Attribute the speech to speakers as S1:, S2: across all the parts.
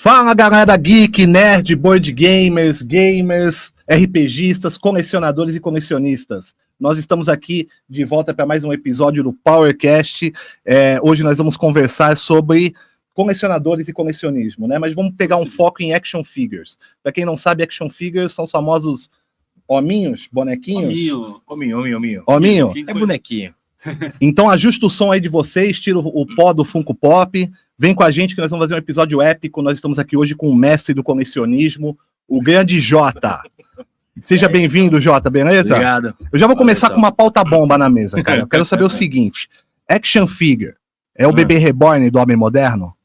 S1: Fala, galera geek, nerd, board gamers, gamers, RPGistas, colecionadores e colecionistas. Nós estamos aqui de volta para mais um episódio do PowerCast. Hoje nós vamos conversar sobre colecionadores e colecionismo, né? Mas vamos pegar um foco em action figures. Para quem não sabe, action figures são os famosos hominhos, bonequinhos. Hominho?
S2: É bonequinho.
S1: Então ajusta o som aí de vocês, tira o pó do Funko Pop, vem com a gente que nós vamos fazer um episódio épico. Nós estamos aqui hoje com o mestre do colecionismo, o grande Jota. Seja bem-vindo, Jota, beleza?
S2: Obrigado.
S1: Eu já vou começar com uma pauta bomba na mesa, cara. Eu quero saber o seguinte, action figure é o bebê reborn do homem moderno?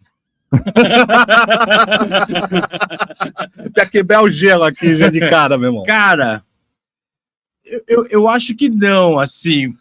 S1: Pra quebrar o gelo aqui já de cara, meu irmão.
S2: Cara, eu acho que não, assim,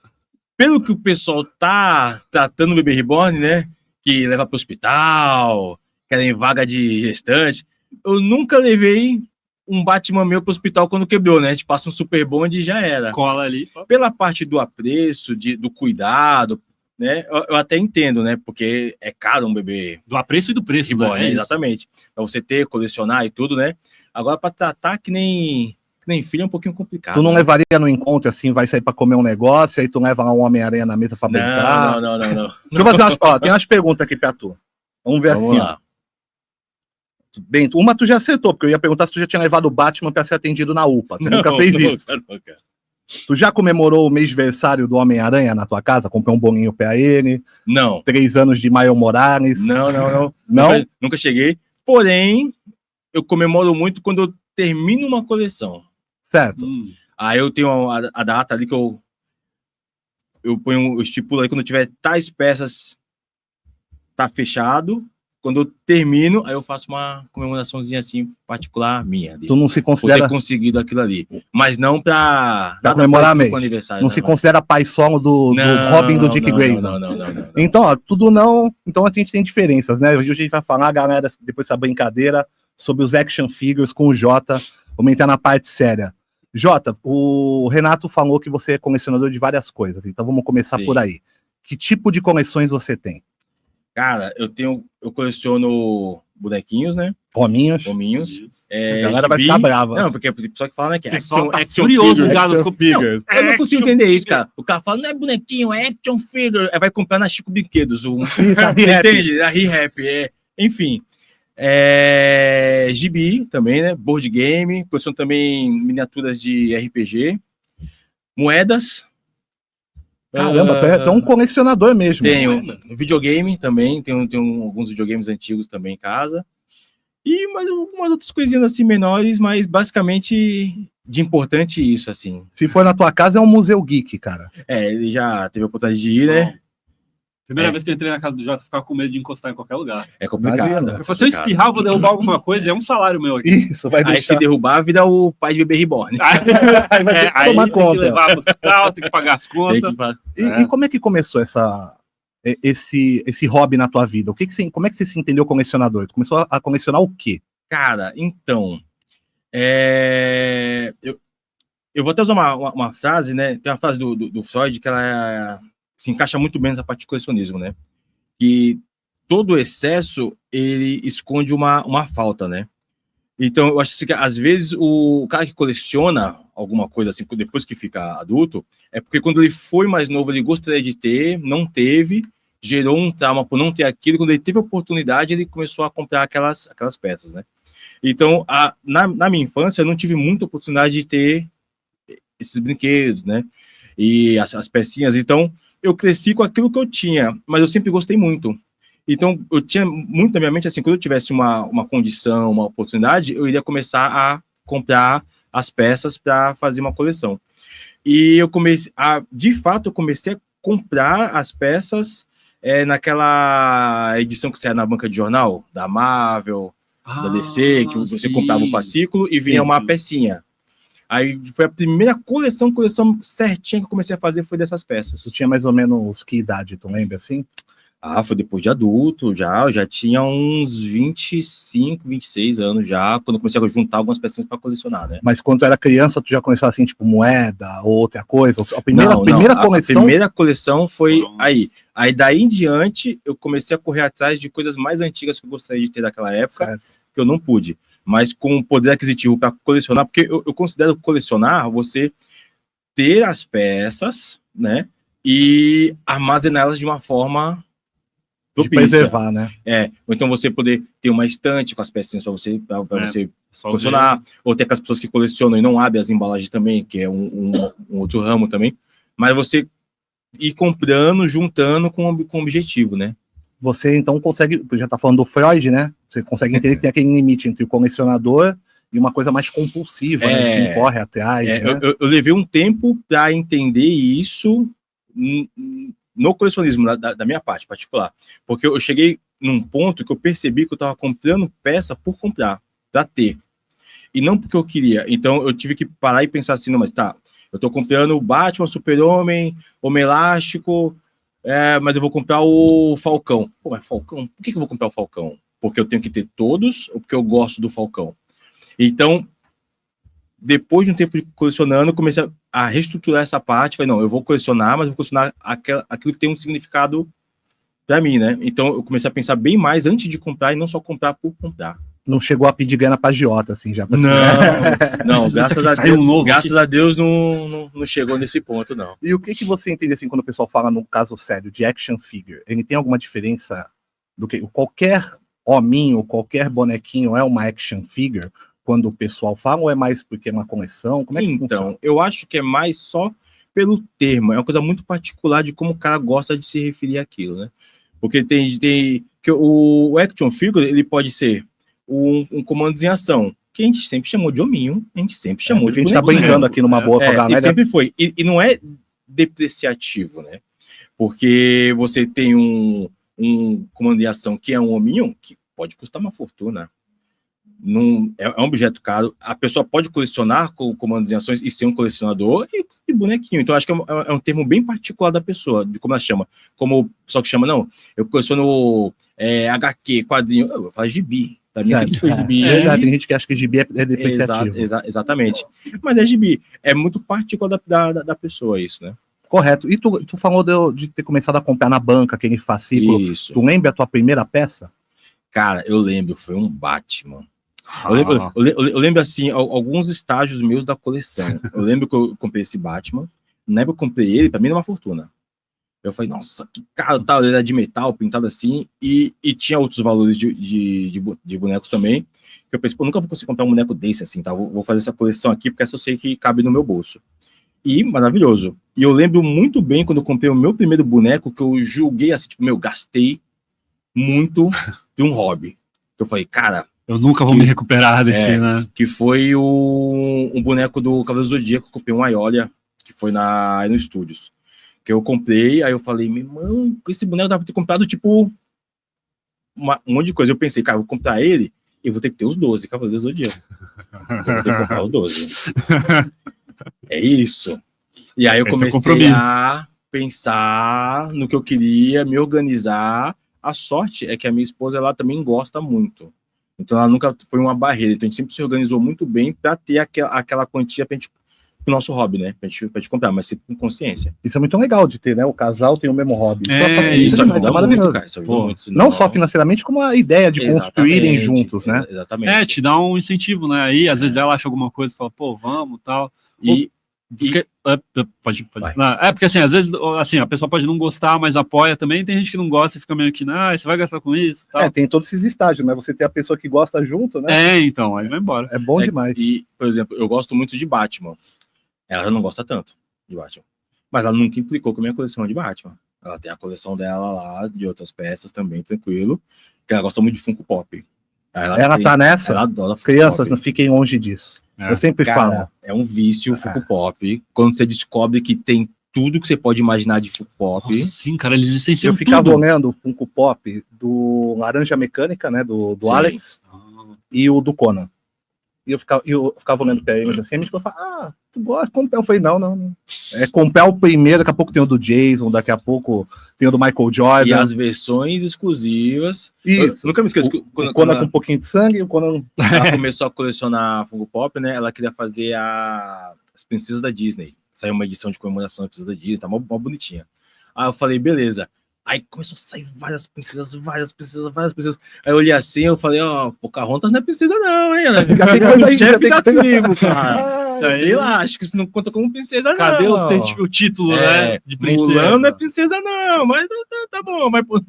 S2: pelo que o pessoal tá tratando o bebê reborn, né, que leva pro hospital, querem vaga de gestante, eu nunca levei um Batman meu pro hospital quando quebrou, né, a gente passa um super bonde e já era.
S3: Cola ali.
S2: Pela parte do apreço, do cuidado, né, eu até entendo, né, porque é caro um bebê
S3: Do apreço e do preço,
S2: reborn,
S3: né?
S2: né? Exatamente. Pra você ter, colecionar e tudo, né, agora pra tratar que nem filho é um pouquinho complicado.
S1: Tu não
S2: né?
S1: levaria no encontro assim, vai sair pra comer um negócio, aí tu leva lá um Homem-Aranha na mesa pra brincar?
S2: Não.
S1: Deixa eu fazer tem umas perguntas aqui pra tu. Vamos ver
S2: Vamos
S1: assim.
S2: lá.
S1: Ó. Bem, uma tu já acertou, porque eu ia perguntar se tu já tinha levado o Batman pra ser atendido na UPA. Tu nunca fez isso.
S2: Não, cara.
S1: Tu já comemorou o mês-versário do Homem-Aranha na tua casa? Comprou um bolinho pra ele?
S2: Não.
S1: 3 anos de Miles Morales?
S2: Não.
S1: Não?
S2: Nunca cheguei. Porém, eu comemoro muito quando eu termino uma coleção.
S1: Certo.
S2: Aí eu tenho a data ali que eu estipulo aí quando tiver tais peças, tá fechado. Quando eu termino, aí eu faço uma comemoraçãozinha assim, particular minha. Ali,
S1: Tu não se
S2: por
S1: considera...
S2: ter conseguido aquilo ali. Mas não pra
S1: comemorar mês.
S2: aniversário.
S1: Não se considera pai solo do Robin do Dick Grayson.
S2: Não.
S1: Então, ó, tudo não. Então a gente tem diferenças, né? Hoje a gente vai falar, galera, depois dessa brincadeira, sobre os action figures com o Jota. Vamos entrar na parte séria. Jota, o Renato falou que você é colecionador de várias coisas, então vamos começar
S2: Sim.
S1: por aí. Que tipo de coleções você tem?
S2: Cara, eu coleciono bonequinhos, né?
S1: Hominhos?
S2: É,
S1: A galera vai
S2: gibi.
S1: ficar brava.
S2: Não, porque o pessoal que fala, né, que
S3: O pessoal tá
S2: action
S3: furioso
S2: figure.
S3: já nos
S1: Action figures.
S2: Eu não consigo entender isso, cara. O cara fala, não é bonequinho, é action figure. Aí vai comprar na Chico Brinquedos.
S1: Isso, a Re-Rap.
S2: Entende? A Re-Rap. Enfim. Gibi também, né? Board game. Coleciono também miniaturas de RPG. Moedas.
S1: Caramba, tu é um colecionador mesmo.
S2: Tenho videogame também. Tenho alguns videogames antigos também em casa. E mais algumas outras coisinhas assim menores, mas basicamente de importante isso, assim.
S1: Se for na tua casa, é um museu geek, cara.
S2: Ele já teve a oportunidade de ir, né?
S3: Primeira vez que eu entrei na casa do Jota, eu ficava com medo de encostar em qualquer lugar.
S2: É complicado.
S1: Imagina.
S3: Se eu espirrar, eu vou derrubar alguma coisa, é um salário meu aqui.
S1: Isso, vai
S2: Aí
S1: deixar.
S2: se derrubar, vira o pai de bebê reborn.
S1: Aí vai ter que
S3: Aí
S1: tomar
S3: tem
S1: conta.
S3: que levar pro hospital, tem que pagar as contas.
S1: E como é que começou esse hobby na tua vida? Como é que você se entendeu colecionador? Tu começou a colecionar o quê?
S2: Cara, então... Eu vou até usar uma frase, né? Tem uma frase do Freud que ela se encaixa muito bem nessa parte de colecionismo, né? Que todo excesso, ele esconde uma falta, né? Então, eu acho assim, que às vezes o cara que coleciona alguma coisa assim, depois que fica adulto, é porque quando ele foi mais novo, ele gostaria de ter, não teve, gerou um trauma por não ter aquilo, quando ele teve a oportunidade, ele começou a comprar aquelas peças, né? Então, na minha infância, eu não tive muita oportunidade de ter esses brinquedos, né? E as pecinhas. Então, eu cresci com aquilo que eu tinha, mas eu sempre gostei muito. Então, eu tinha muito na minha mente, assim, quando eu tivesse uma condição, uma oportunidade, eu iria começar a comprar as peças para fazer uma coleção. E eu comecei de fato, eu comecei a comprar as peças naquela edição que saía na banca de jornal, da Marvel, da DC, que você comprava um fascículo e vinha uma pecinha. Aí foi a primeira coleção certinha que eu comecei a fazer, foi dessas peças.
S1: Tu tinha mais ou menos que idade, tu lembra assim?
S2: Foi depois de adulto, eu já tinha uns 25, 26 anos já, quando eu comecei a juntar algumas peças para colecionar, né?
S1: Mas quando tu era criança, tu já começou assim, tipo, moeda ou outra coisa? A primeira coleção...
S2: A primeira coleção foi aí. Aí daí em diante, eu comecei a correr atrás de coisas mais antigas que eu gostaria de ter daquela época.
S1: Certo.
S2: que eu não pude. Mas com poder aquisitivo para colecionar, porque eu considero colecionar você ter as peças, né? E armazená-las de uma forma
S1: De
S2: propícia.
S1: preservar, né?
S2: Ou então você poder ter uma estante com as pecinhas para você
S3: Só
S2: colecionar, ou tem aquelas pessoas que colecionam e não abrem as embalagens também, que é um outro ramo também. Mas você ir comprando, juntando com objetivo, né?
S1: Você então consegue, já tá falando do Freud, né? Você consegue entender que tem aquele limite entre o colecionador e uma coisa mais compulsiva, né? De quem corre atrás, né?
S2: Eu levei um tempo para entender isso no colecionismo, da minha parte particular. Porque eu cheguei num ponto que eu percebi que eu estava comprando peça por comprar, para ter. E não porque eu queria. Então eu tive que parar e pensar assim, não, mas tá, eu estou comprando o Batman, Super-Homem, Homem Elástico, mas eu vou comprar o Falcão. Pô, mas Falcão? Por que eu vou comprar o Falcão? Porque eu tenho que ter todos ou porque eu gosto do Falcão? Então, depois de um tempo colecionando, eu comecei a reestruturar essa parte. Falei, não, eu vou colecionar, mas vou colecionar aquilo que tem um significado para mim, né? Então, eu comecei a pensar bem mais antes de comprar e não só comprar por comprar.
S1: Não chegou a pedir grana pra agiota, assim, já.
S2: Não, graças a Deus não chegou nesse ponto, não.
S1: E o que você entende, assim, quando o pessoal fala no caso sério de action figure? Ele tem alguma diferença do que qualquer hominho, qualquer bonequinho é uma action figure? Quando o pessoal fala, ou é mais porque é uma coleção? Como é que funciona?
S2: Então, eu acho que é mais só pelo termo. É uma coisa muito particular de como o cara gosta de se referir àquilo, né? Porque tem que o action figure, ele pode ser um comando em ação, que a gente sempre chamou de hominho, a gente sempre chamou de
S1: bonequinho. A gente tá brincando aqui numa boa com a galera.
S2: E sempre foi. E não é depreciativo, né? Porque você tem um comando em ação que é um hominho, que pode custar uma fortuna. É um objeto caro. A pessoa pode colecionar com comandos em ações e ser um colecionador e bonequinho. Então, acho que é um termo bem particular da pessoa, de como ela chama. Como o pessoal que chama, não, eu coleciono HQ, quadrinho, eu falo gibi. Pra mim sempre foi gibi.
S1: Verdade, tem gente que acha que gibi é depreciativo.
S2: Exatamente. Mas é gibi. É muito particular da pessoa isso, né?
S1: Correto. E tu falou de ter começado a comprar na banca, aquele fascículo.
S2: Isso.
S1: Tu lembra a tua primeira peça?
S2: Cara, eu lembro, foi um Batman. Eu lembro, assim, alguns estágios meus da coleção. Eu lembro que eu comprei esse Batman. Na época eu comprei ele, pra mim era uma fortuna. Eu falei, nossa, que caro, tal. Ele era de metal, pintado assim. E tinha outros valores de bonecos também. Que eu pensei, pô, nunca vou conseguir comprar um boneco desse, assim, tá? Vou fazer essa coleção aqui, porque essa eu sei que cabe no meu bolso. E maravilhoso. E eu lembro muito bem quando eu comprei o meu primeiro boneco, que eu julguei assim, tipo, gastei muito de um hobby. Que eu falei, cara,
S3: eu nunca vou me recuperar desse, né?
S2: Que foi um boneco do Cavaleiro Zodíaco, que eu comprei um Aiolia, que foi no Studios. Que eu comprei, aí eu falei, meu irmão, com esse boneco dá pra ter comprado, tipo, um monte de coisa. Eu pensei, cara, eu vou comprar ele, eu vou ter que ter os 12 Cavaleiros Zodíaco. Eu vou ter que comprar os 12. É isso. E aí eu comecei a pensar no que eu queria, me organizar. A sorte é que a minha esposa, ela também gosta muito. Então ela nunca foi uma barreira. Então a gente sempre se organizou muito bem para ter aquela quantia para o nosso hobby, né? Pra gente comprar, mas sempre com consciência.
S1: Isso é muito legal de ter, né? O casal tem o mesmo hobby.
S2: Isso ajuda muito, cara. Isso ajuda muito,
S1: não só financeiramente, como a ideia de construírem juntos, né?
S2: Exatamente.
S3: Te dá um incentivo, né? Aí às vezes ela acha alguma coisa e fala, pô, vamos, tal. Pode. Porque assim, às vezes assim, a pessoa pode não gostar, mas apoia também. Tem gente que não gosta e fica meio que, você vai gastar com isso, tal.
S1: Tem todos esses estágios, né? Você tem a pessoa que gosta junto, né?
S3: Então, aí vai embora.
S1: É bom demais.
S2: E, por exemplo, eu gosto muito de Batman. Ela não gosta tanto de Batman. Mas ela nunca implicou com a minha coleção de Batman. Ela tem a coleção dela lá, de outras peças também, tranquilo. Que ela gosta muito de Funko Pop.
S1: Ela tá nessa?
S2: Ela adora Funko
S1: Crianças,
S2: Pop.
S1: Não fiquem longe disso. Eu sempre falo.
S2: É um vício Funko Pop. Quando você descobre que tem tudo que você pode imaginar de Funko Pop.
S3: Nossa, sim, cara, eles licenciam
S1: tudo. Eu ficava olhando o Funko Pop do Laranja Mecânica, né, do Alex, e o do Conan. E eu ficava olhando pra eles assim, a minha esposa falava, tu gosta? Compel? Eu falei, não. É Compel primeiro, daqui a pouco tem o do Jason, daqui a pouco tem o do Michael Jordan.
S2: E as versões exclusivas.
S1: Isso.
S2: Eu nunca me esqueço.
S1: O Conan com um pouquinho de sangue, o Conan...
S2: Ela começou a colecionar Funko Pop, né? Ela queria fazer as princesas da Disney. Saiu uma edição de comemoração da princesa da Disney, tá mó bonitinha. Aí eu falei, beleza. Aí começou a sair várias princesas. Aí eu olhei assim, eu falei, ó, Pocahontas não é princesa não, hein? Ela
S1: Já tem coisa aí, já
S2: chefe
S1: tem
S2: da
S1: que ter.
S2: tribo, cara.
S3: Aí-
S2: Sei lá, acho que isso não conta como princesa
S3: Cadê
S2: não.
S3: o título, né? De princesa.
S2: Mulan não é princesa não, mas tá bom, mas pô,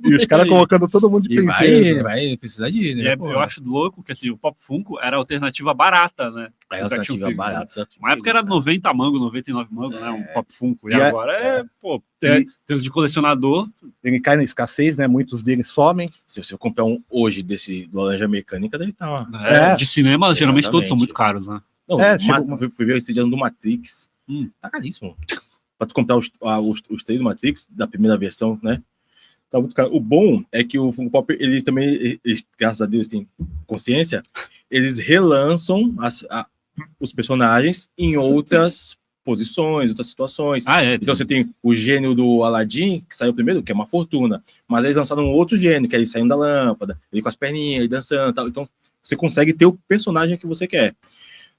S1: E os caras colocando todo mundo de
S2: e
S1: princesa.
S2: vai precisar disso,
S3: E
S2: né?
S3: eu acho louco que assim, o Pop Funko era a alternativa barata, né?
S2: É
S3: Os action
S2: alternativa
S3: figures, né?
S2: barata.
S3: Uma época era 90 mango, 99 mango, né? Um Pop Funko. E
S1: E
S3: agora tem os de colecionador.
S1: Ele cai na escassez, né? Muitos deles somem.
S2: Se eu comprar um hoje desse do Laranja Mecânica, deve estar uma...
S3: De cinema, geralmente todos são
S2: Exatamente.
S3: muito caros, né?
S2: Não,
S1: chegou
S2: fui ver esse dia do Matrix. Tá caríssimo. Pra tu comprar os 3 do Matrix, da primeira versão, né? Tá muito caro. O bom é que o Funko Pop, eles também, graças a Deus, têm consciência, eles relançam os personagens em outras posições, outras situações. Então você tem o gênio do Aladdin, que saiu primeiro, que é uma fortuna, mas eles lançaram um outro gênio, que é ele saindo da lâmpada, ele com as perninhas, ele dançando e tal. Então você consegue ter o personagem que você quer.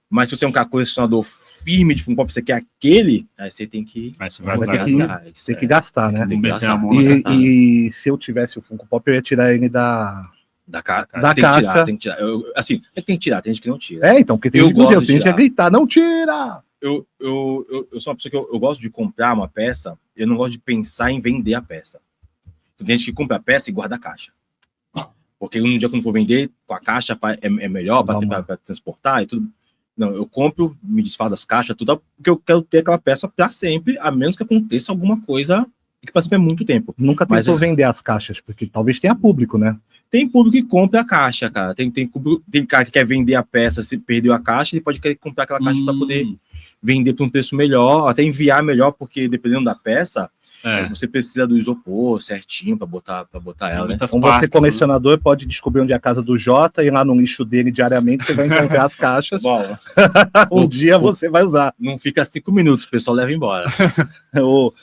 S2: Mas se você é um cara colecionador firme de Funko Pop, você quer aquele, aí você tem que...
S3: Aí você
S1: vai ter que gastar, né?
S2: Tem que gastar.
S3: a mão
S1: E se eu tivesse o Funko Pop, eu ia tirar ele da caixa.
S2: Tem que tirar. Assim, tem que tirar, tem gente que não tira.
S1: Então, porque tem
S2: Eu
S1: gente
S2: gosto
S1: que
S2: de
S1: tem gente
S2: tirar.
S1: a gritar, não tira!
S2: Eu sou uma pessoa que eu gosto de comprar uma peça, eu não gosto de pensar em vender a peça. Tem gente que compra a peça e guarda a caixa. Porque um dia quando for vender, com a caixa é melhor para transportar e tudo. Não, eu compro, me desfaço das caixas, tudo, porque eu quero ter aquela peça para sempre, a menos que aconteça alguma coisa que para sempre é muito tempo.
S1: Nunca tentou vender as caixas, porque talvez tenha público, né?
S2: Tem público que compra a caixa, cara. Tem cara que quer vender a peça, se perdeu a caixa, ele pode querer comprar aquela caixa para poder vender por um preço melhor, até enviar melhor, porque dependendo da peça, você precisa do isopor certinho para botar ela, né?
S1: Então você, colecionador, pode descobrir onde é a casa do Jota, ir lá no lixo dele diariamente, você vai encontrar as caixas. Um dia você vai usar.
S2: Não fica 5 minutos, o pessoal leva embora.
S1: Eu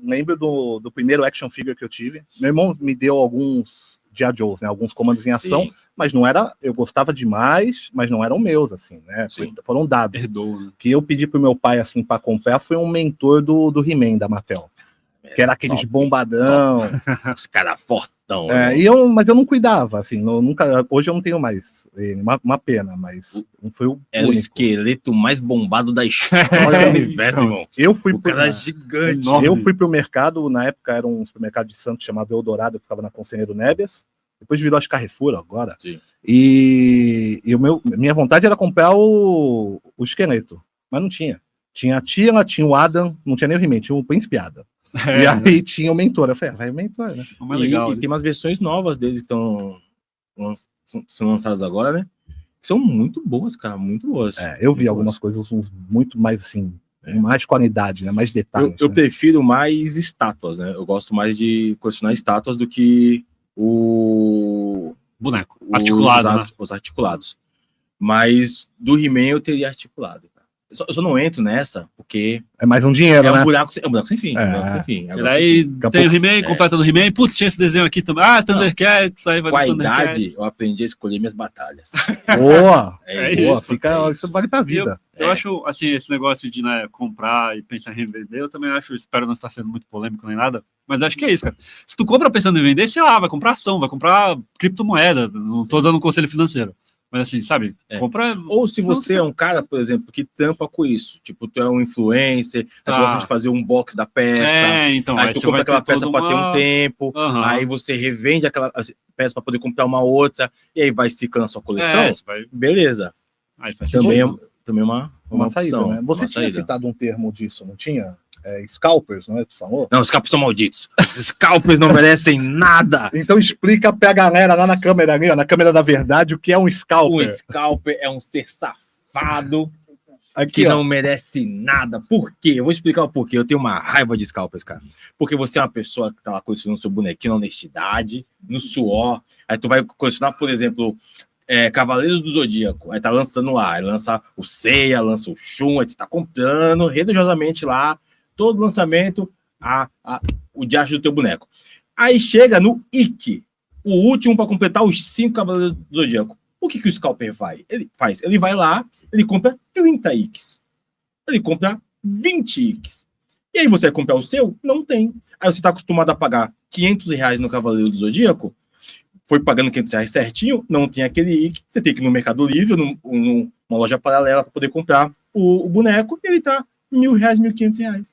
S1: lembro do primeiro action figure que eu tive. Meu irmão me deu alguns G.I. Joes, né? Alguns comandos em ação. Sim. Mas não era, eu gostava demais, mas não eram meus, assim, né? Foram dados.
S3: Né?
S1: Que eu pedi pro meu pai, assim, para comprar, foi um mentor do He-Man, da Mattel. Que era aqueles bombadão.
S2: Os caras fortão.
S1: Mas eu não cuidava, assim, hoje eu não tenho mais. Uma pena, mas foi o
S2: único. O esqueleto mais bombado da história do universo, irmão.
S1: Eu fui
S2: cara gigante.
S1: Eu fui pro mercado, na época era um supermercado de Santos chamado Eldorado, eu ficava na Conselheiro Nebias. Depois virou as Carrefour agora.
S2: Sim.
S1: E minha vontade era comprar o esqueleto, mas não tinha. Tinha a Tila, tinha o Adam, não tinha nem o He-Man, tinha o Príncipe Adam. E aí tinha o Mentor. Eu falei, vai o Mentor, né?
S2: E tem umas versões novas deles que são lançadas agora, né? Que são muito boas, cara, muito boas.
S1: Eu vi algumas coisas muito mais assim, mais qualidade, né? Mais detalhes.
S2: Eu prefiro mais estátuas, né? Eu gosto mais de colecionar estátuas do que o
S3: boneco articulado,
S2: os articulados. Mas do He-Man eu teria articulado. Eu só não entro nessa porque
S1: é mais um dinheiro, né?
S2: É um buraco sem fim.
S3: E aí tem o He-Man, completa do He-Man, putz, tinha esse desenho aqui também. Thundercats, aí vai
S2: com a idade, eu aprendi a escolher minhas batalhas.
S1: Boa! Isso vale pra vida.
S3: Eu acho, assim, esse negócio de comprar e pensar em revender, eu também acho, espero não estar sendo muito polêmico nem nada, mas acho que é isso, cara. Se tu compra pensando em vender, sei lá, vai comprar ação, vai comprar criptomoeda, não tô dando conselho financeiro. Mas assim, sabe? Compra.
S2: Ou se você é um cara, por exemplo, que tampa com isso. Tipo, tu é um influencer, tu gosta de fazer um box da peça.
S3: Então.
S2: Aí tu compra aquela peça para ter um tempo. Aí você revende aquela peça para poder comprar uma outra. E aí vai ciclando a sua coleção. Beleza.
S3: Aí faz
S2: também uma
S1: saída,
S2: opção,
S1: né? Você tinha citado um termo disso, não tinha? Scalpers, não é? Tu falou?
S2: Não, os scalpers são malditos. Esses scalpers não merecem nada.
S1: Então explica pra galera lá na câmera ali, ó, na câmera da verdade, o que é um scalper.
S2: Um scalper é um ser safado
S1: aqui,
S2: que não merece nada. Por quê? Eu vou explicar o porquê. Eu tenho uma raiva de scalpers, cara. Porque você é uma pessoa que tá lá colecionando seu bonequinho na honestidade, no suor. Aí tu vai colecionar, por exemplo, Cavaleiros do Zodíaco. Aí tá lançando lá. Aí lança o Seiya, lança o Shun. Aí tu tá comprando religiosamente lá. Todo lançamento, o diacho do teu boneco. Aí chega no Ikki, o último para completar os 5 Cavaleiros do Zodíaco. O que o Scalper faz? Ele vai lá, ele compra 30 Ikks. Ele compra 20 Ikks. E aí você vai comprar o seu? Não tem. Aí você está acostumado a pagar R$ 500 no Cavaleiro do Zodíaco, foi pagando R$ 500 certinho, não tem aquele IC, você tem que ir no Mercado Livre, numa loja paralela para poder comprar o boneco, e ele tá R$ 1.000, R$ 1.500.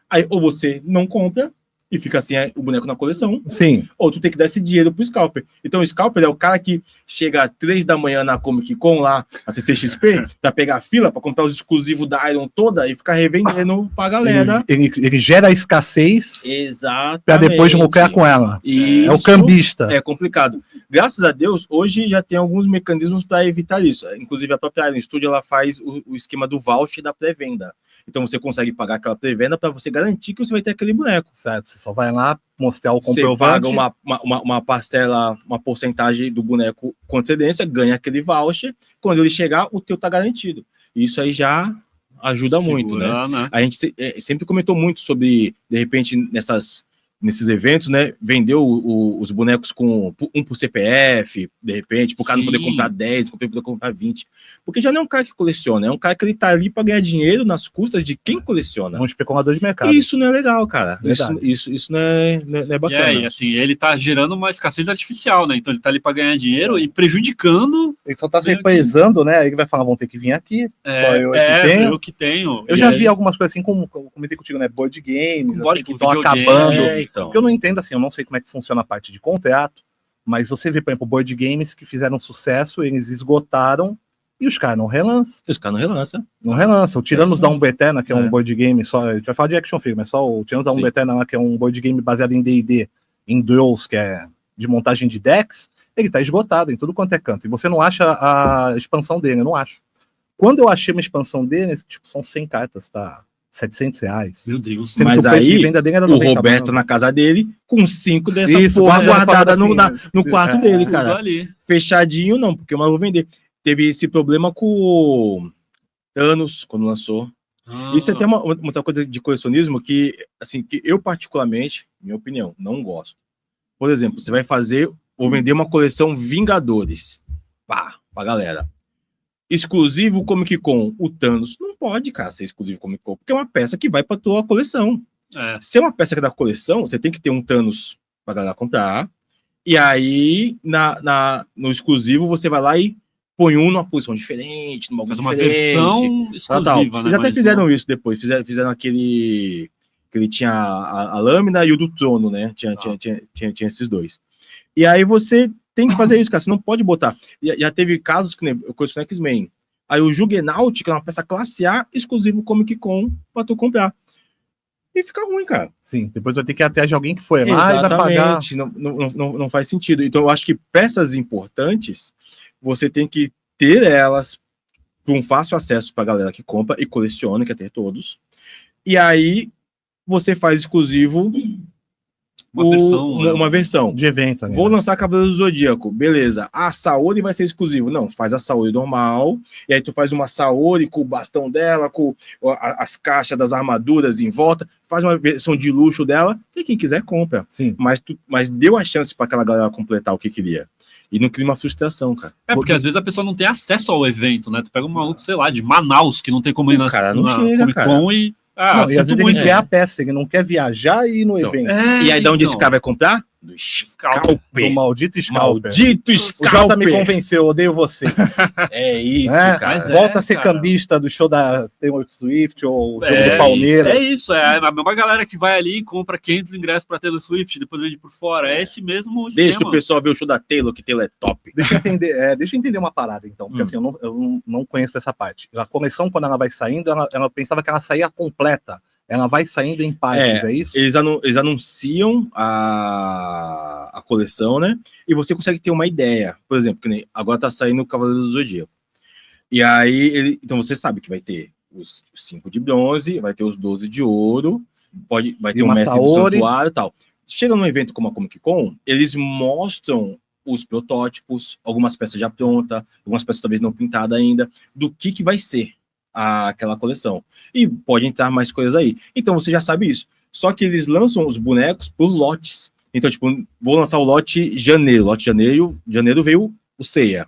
S2: Aí ou você não compra, e fica assim o boneco na coleção,
S1: Sim.
S2: ou tu tem que dar esse dinheiro pro scalper. Então o scalper é o cara que chega às 3 da manhã na Comic Con lá, a CCXP, pra pegar a fila, pra comprar os exclusivos da Iron toda e ficar revendendo pra galera.
S1: Ele gera escassez
S2: Exatamente.
S1: pra depois lucrar com ela.
S2: Isso
S1: É o cambista.
S2: é complicado. Graças a Deus, hoje já tem alguns mecanismos para evitar isso. Inclusive a própria Iron Studio, ela faz o esquema do voucher da pré-venda. Então você consegue pagar aquela pré-venda para você garantir que você vai ter aquele boneco.
S1: Certo, você só vai lá mostrar o
S2: Você
S1: comprovante.
S2: paga uma parcela, uma porcentagem do boneco com antecedência, ganha aquele voucher. Quando ele chegar, o teu tá garantido. Isso aí já ajuda muito, né? A gente sempre comentou muito sobre, de repente, nesses eventos, né? Vendeu os bonecos com um por CPF, de repente, pro cara não poder comprar 10, poder comprar 20. Porque já não é um cara que coleciona, é um cara que ele tá ali para ganhar dinheiro nas custas de quem coleciona.
S1: É um especulador de mercado.
S2: Isso não é legal, cara.
S1: Verdade.
S2: Isso não é bacana.
S3: E assim, ele tá gerando uma escassez artificial, né? Então ele tá ali para ganhar dinheiro e prejudicando.
S1: Ele só tá represando, né? Aí ele vai falar, vão ter que vir aqui.
S3: Só eu que tenho.
S1: Eu já vi algumas coisas assim, como eu comentei contigo, né? Board games, assim, que estão acabando.
S2: Então.
S1: Eu não entendo assim, eu não sei como é que funciona a parte de contrato, mas você vê, por exemplo, board games que fizeram sucesso, eles esgotaram e os caras não relançam.
S2: Os caras não relançam.
S1: Não relançam. O Tiranos da Umba Eterna, que é um board game só. A gente vai falar de action figure, mas só o Tiranos da Umba Eterna lá, que é um board game baseado em D&D, em Draws, que é de montagem de decks, ele tá esgotado em tudo quanto é canto. E você não acha a expansão dele, eu não acho. Quando eu achei uma expansão dele, tipo, são 100 cartas, tá? R$700.
S3: Meu Deus.
S1: Sendo
S2: Mas
S1: que o preço de
S2: aí,
S1: venda dele era
S2: o
S1: 90,
S2: Roberto na casa dele, com 5 dessa
S1: Isso,
S2: porra guardada
S1: assim,
S2: no quarto dele, cara.
S3: Ali.
S2: Fechadinho não, porque eu vou vender. Teve esse problema com o Thanos, quando lançou. Isso é até uma outra coisa de colecionismo que, assim, que eu particularmente, minha opinião, não gosto. Por exemplo, você vai fazer ou vender uma coleção Vingadores. Pá, pra galera. Exclusivo Comic Con, o Thanos. Não pode, cara, ser exclusivo Comic Con, porque é uma peça que vai pra tua coleção. Se é uma peça que é da coleção, você tem que ter um Thanos pra galera comprar. E aí, no exclusivo, você vai lá e põe um numa posição diferente, numa
S3: faz uma versão exclusiva, né?
S2: Eles até fizeram isso depois, fizeram aquele que ele tinha a lâmina e o do trono, né? Tinha esses dois. E aí você tem que fazer isso, cara, você não pode botar. Já teve casos que eu conheço no X-Men. Aí o Juggernaut, que é uma peça classe A, exclusivo Comic Con, pra tu comprar. E fica ruim, cara.
S1: Sim, depois vai ter que ir atrás de alguém que foi lá e vai pagar.
S2: Não faz sentido. Então eu acho que peças importantes, você tem que ter elas para um fácil acesso para a galera que compra e coleciona, quer ter todos. E aí você faz exclusivo uma versão
S1: de evento.
S2: Vou lançar Cavaleiro do Zodíaco, beleza. A Saori vai ser exclusivo. Não, faz a Saori normal, e aí tu faz uma Saori com o bastão dela, com as caixas das armaduras em volta, faz uma versão de luxo dela, e quem quiser compra.
S1: Sim.
S2: Mas deu a chance para aquela galera completar o que queria. E não cria uma frustração, cara.
S3: Porque às vezes a pessoa não tem acesso ao evento, né? Tu pega um maluco, sei lá, de Manaus, que não tem como ir na
S2: Comic
S3: Con e...
S1: não, e às vezes ele quer a peça, ele não quer viajar e ir no evento.
S2: E aí, de onde esse cara vai comprar? Do Scalper.
S1: Do maldito Scalper.
S2: Maldito Scalper.
S1: O Jota me convenceu, eu odeio você.
S2: É isso, cara.
S1: Volta a ser cambista do show da Taylor Swift ou do jogo do Palmeiras.
S3: É isso, é a mesma galera que vai ali e compra 500 ingressos pra Taylor Swift, depois vende por fora. É esse mesmo
S2: esquema. Deixa o
S3: esquema.
S2: pessoal ver o show da Taylor, que Taylor é top.
S1: Deixa eu entender uma parada, então, porque assim, eu não conheço essa parte. A coleção, quando ela vai saindo, ela pensava que ela saía completa. Ela vai saindo em partes, é isso?
S2: Eles anunciam a coleção, né? E você consegue ter uma ideia. Por exemplo, que nem agora tá saindo o Cavaleiro do Zodíaco. E aí, então você sabe que vai ter os 5 de bronze, vai ter os 12 de ouro, vai ter o mestre do santuário e tal. Chega num evento como a Comic Con, eles mostram os protótipos, algumas peças já prontas, algumas peças talvez não pintadas ainda, do que vai ser aquela coleção. E pode entrar mais coisas aí. Então você já sabe isso. Só que eles lançam os bonecos por lotes. Então, tipo, vou lançar o lote janeiro. Lote janeiro veio o Seiya.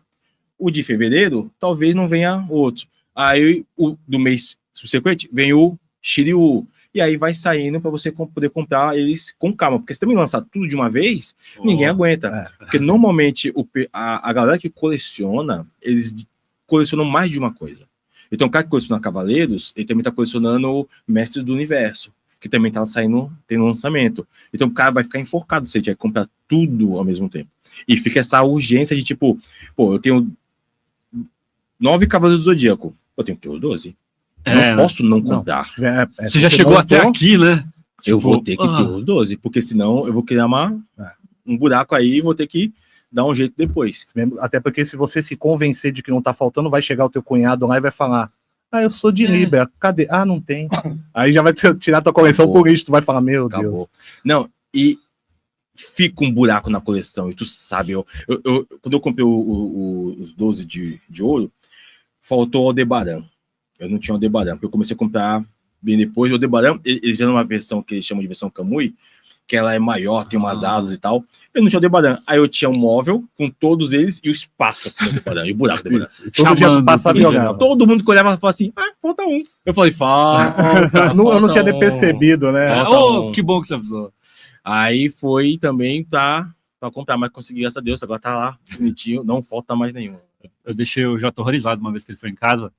S2: O de fevereiro, talvez não venha outro. Aí, o do mês subsequente, vem o Shiryu. e aí vai saindo para você poder comprar eles com calma, porque se também lançar tudo de uma vez, ninguém aguenta. Porque normalmente a galera que coleciona, eles colecionam mais de uma coisa. Então o cara que coleciona Cavaleiros, ele também tá colecionando Mestres do Universo, que também tá saindo, tem lançamento. Então o cara vai ficar enforcado se ele tiver que comprar tudo ao mesmo tempo. E fica essa urgência de tipo, pô, eu tenho 9 Cavaleiros do Zodíaco, eu tenho que ter os 12. Não posso não comprar.
S3: Você já chegou até aqui, né?
S2: Eu vou ter que ter os 12, porque senão eu vou criar um buraco aí e vou ter que dar um jeito depois.
S1: Até porque se você se convencer de que não tá faltando, vai chegar o teu cunhado lá e vai falar: eu sou de Libra, cadê? Não tem. Aí já vai tirar tua coleção por isso, tu vai falar: meu Deus.
S2: Não, e fica um buraco na coleção, e tu sabe, quando eu comprei os 12 de ouro, faltou o Aldebaran. Eu não tinha o Aldebaran, porque eu comecei a comprar bem depois. O Aldebaran, eles vieram uma versão que eles chamam de versão Kamui, que ela é maior, tem umas asas e tal. Eu não tinha o Aldebaran. Aí eu tinha um móvel com todos eles e o espaço assim do Aldebaran, e o buraco do Aldebaran.
S1: Todo dia tu passava e olhava.
S2: Todo mundo que olhava falava assim: falta um. Eu falei: falta.
S1: Eu não tinha nem percebido, né?
S3: Que bom que você avisou.
S2: Aí foi também pra comprar, mas consegui, graças a Deus. Agora tá lá, bonitinho, não falta mais nenhum.
S3: Eu deixei o Jota horrorizado uma vez que ele foi em casa,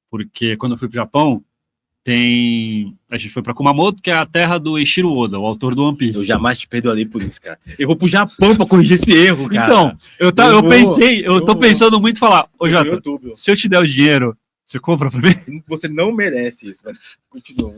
S3: porque quando eu fui pro Japão, a gente foi pra Kumamoto, que é a terra do Eiichiro Oda, o autor do One Piece.
S2: Eu jamais te perdoarei por isso, cara. Eu vou pro Japão pra corrigir esse erro, cara.
S3: Então, eu tô pensando muito em falar: ô Jota, se eu te der o dinheiro, você compra pra mim?
S2: Você não merece isso, mas continua.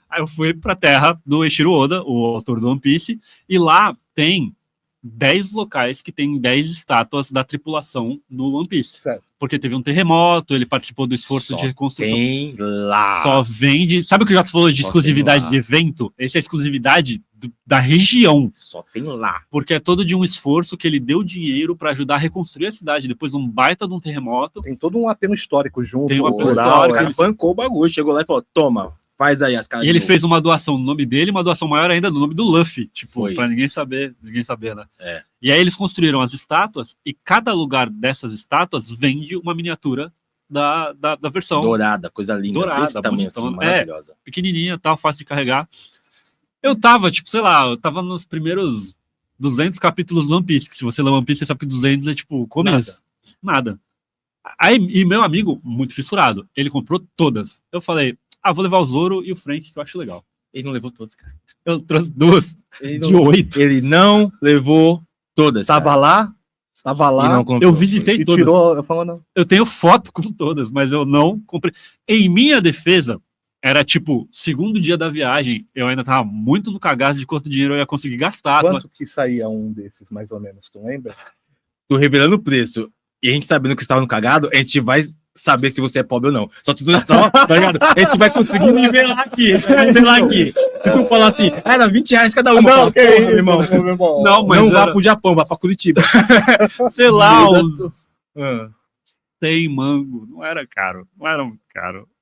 S3: Aí eu fui pra terra do Eiichiro Oda, o autor do One Piece, e lá tem 10 locais que tem 10 estátuas da tripulação no One Piece.
S1: Certo.
S3: Porque teve um terremoto, ele participou do esforço de reconstrução.
S2: Tem lá.
S3: Só vende. Sabe o que eu já falou de exclusividade de evento? Essa é a exclusividade da região.
S2: Só tem lá.
S3: Porque é todo de um esforço que ele deu dinheiro para ajudar a reconstruir a cidade depois de um baita de um terremoto.
S1: Tem todo um apelo histórico junto.
S3: Tem um apelo
S2: histórico. O cara bancou o bagulho, chegou lá e falou: toma. Faz aí as caras.
S3: E ele fez uma doação no nome dele, uma doação maior ainda no nome do Luffy, tipo, pra ninguém saber, né? E aí eles construíram as estátuas, e cada lugar dessas estátuas vende uma miniatura da versão.
S2: Dourada, coisa linda.
S3: Dourada,
S2: também assim, maravilhosa.
S3: Pequenininha, tal, fácil de carregar. Eu tava, tipo, sei lá, eu tava nos primeiros 200 capítulos do One Piece, que se você lê One Piece, você sabe que 200 é, tipo, começo. Nada. Aí, e meu amigo, muito fissurado, ele comprou todas. Eu falei: vou levar o Zoro e o Frank, que eu acho legal.
S2: Ele não levou todos, cara.
S3: Eu trouxe 2 de 8.
S2: Ele não levou todas.
S1: Tava lá.
S3: Eu visitei todas. Eu tenho foto com todas, mas eu não comprei. Em minha defesa, era tipo, segundo dia da viagem, eu ainda tava muito no cagaço de quanto dinheiro eu ia conseguir gastar.
S1: Quanto que saía um desses, mais ou menos, tu lembra?
S2: Tô revelando o preço. E a gente sabendo que estava no cagado, a gente vai saber se você é pobre ou não. Tá ligado? A gente vai conseguir nivelar aqui. Se tu falar assim: era R$20 cada uma.
S1: Não,
S2: porra, meu irmão.
S3: Não, mas
S2: não vá pro Japão, vá pra Curitiba.
S3: Sei lá, uns 100 mango. Não era caro.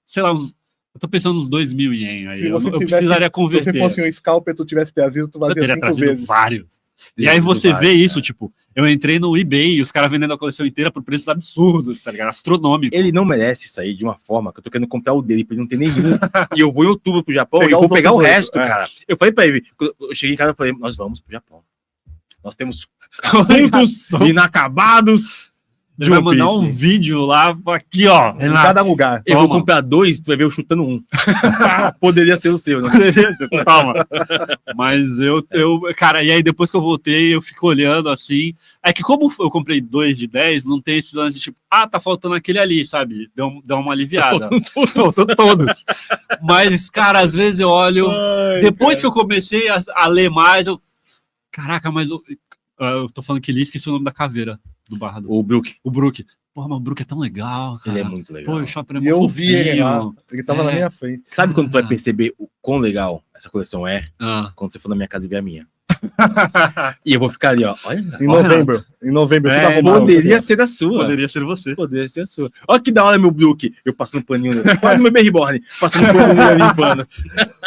S3: Sei lá, eu tô pensando nos 2.000 ien aí. Eu precisaria converter.
S1: Se você fosse um scalper, tu tivesse trazido, tu fazia 5 vezes.
S3: Vários. E aí você vê isso, tipo, eu entrei no eBay e os caras vendendo a coleção inteira por preços absurdos, tá ligado? Astronômico.
S2: Ele não merece isso aí de uma forma que eu tô querendo comprar o dele, pra ele não ter nenhum. E eu vou em outubro pro Japão e eu vou pegar o resto, cara. Eu falei pra ele, eu cheguei em casa e falei: nós vamos pro Japão. Nós temos assuntos inacabados.
S3: Ele vai mandar um vídeo lá, aqui, ó.
S1: Em cada lugar.
S2: Eu vou comprar 2, tu vai ver eu chutando um. Poderia ser o seu, né?
S3: Poderia ser, calma. Mas cara, e aí depois que eu voltei, eu fico olhando assim. É que como eu comprei 2 de 10, não tem esse lance de tipo, tá faltando aquele ali, sabe? Deu uma aliviada. Faltam todos. Mas, cara, às vezes eu olho. Depois que eu comecei a ler mais, caraca, mas eu tô falando que ele esqueci o nome da caveira. Do barra do...
S2: O Brook.
S3: Porra, mas o Brook é tão legal, cara.
S2: Ele é muito legal.
S3: Pô, o Chopper é
S1: muito eu vi ele lá. Ele tava na minha frente.
S2: Sabe quando tu vai perceber o quão legal essa coleção é? Quando você for na minha casa e ver a minha. E eu vou ficar ali, ó. Olha,
S1: em novembro.
S2: Poderia ser a sua.
S3: Poderia ser você.
S2: Poderia ser a sua. Olha que da hora, meu Brook. Eu passando paninho nele. Olha meu Baby Reborn. Passando paninho nele, limpando.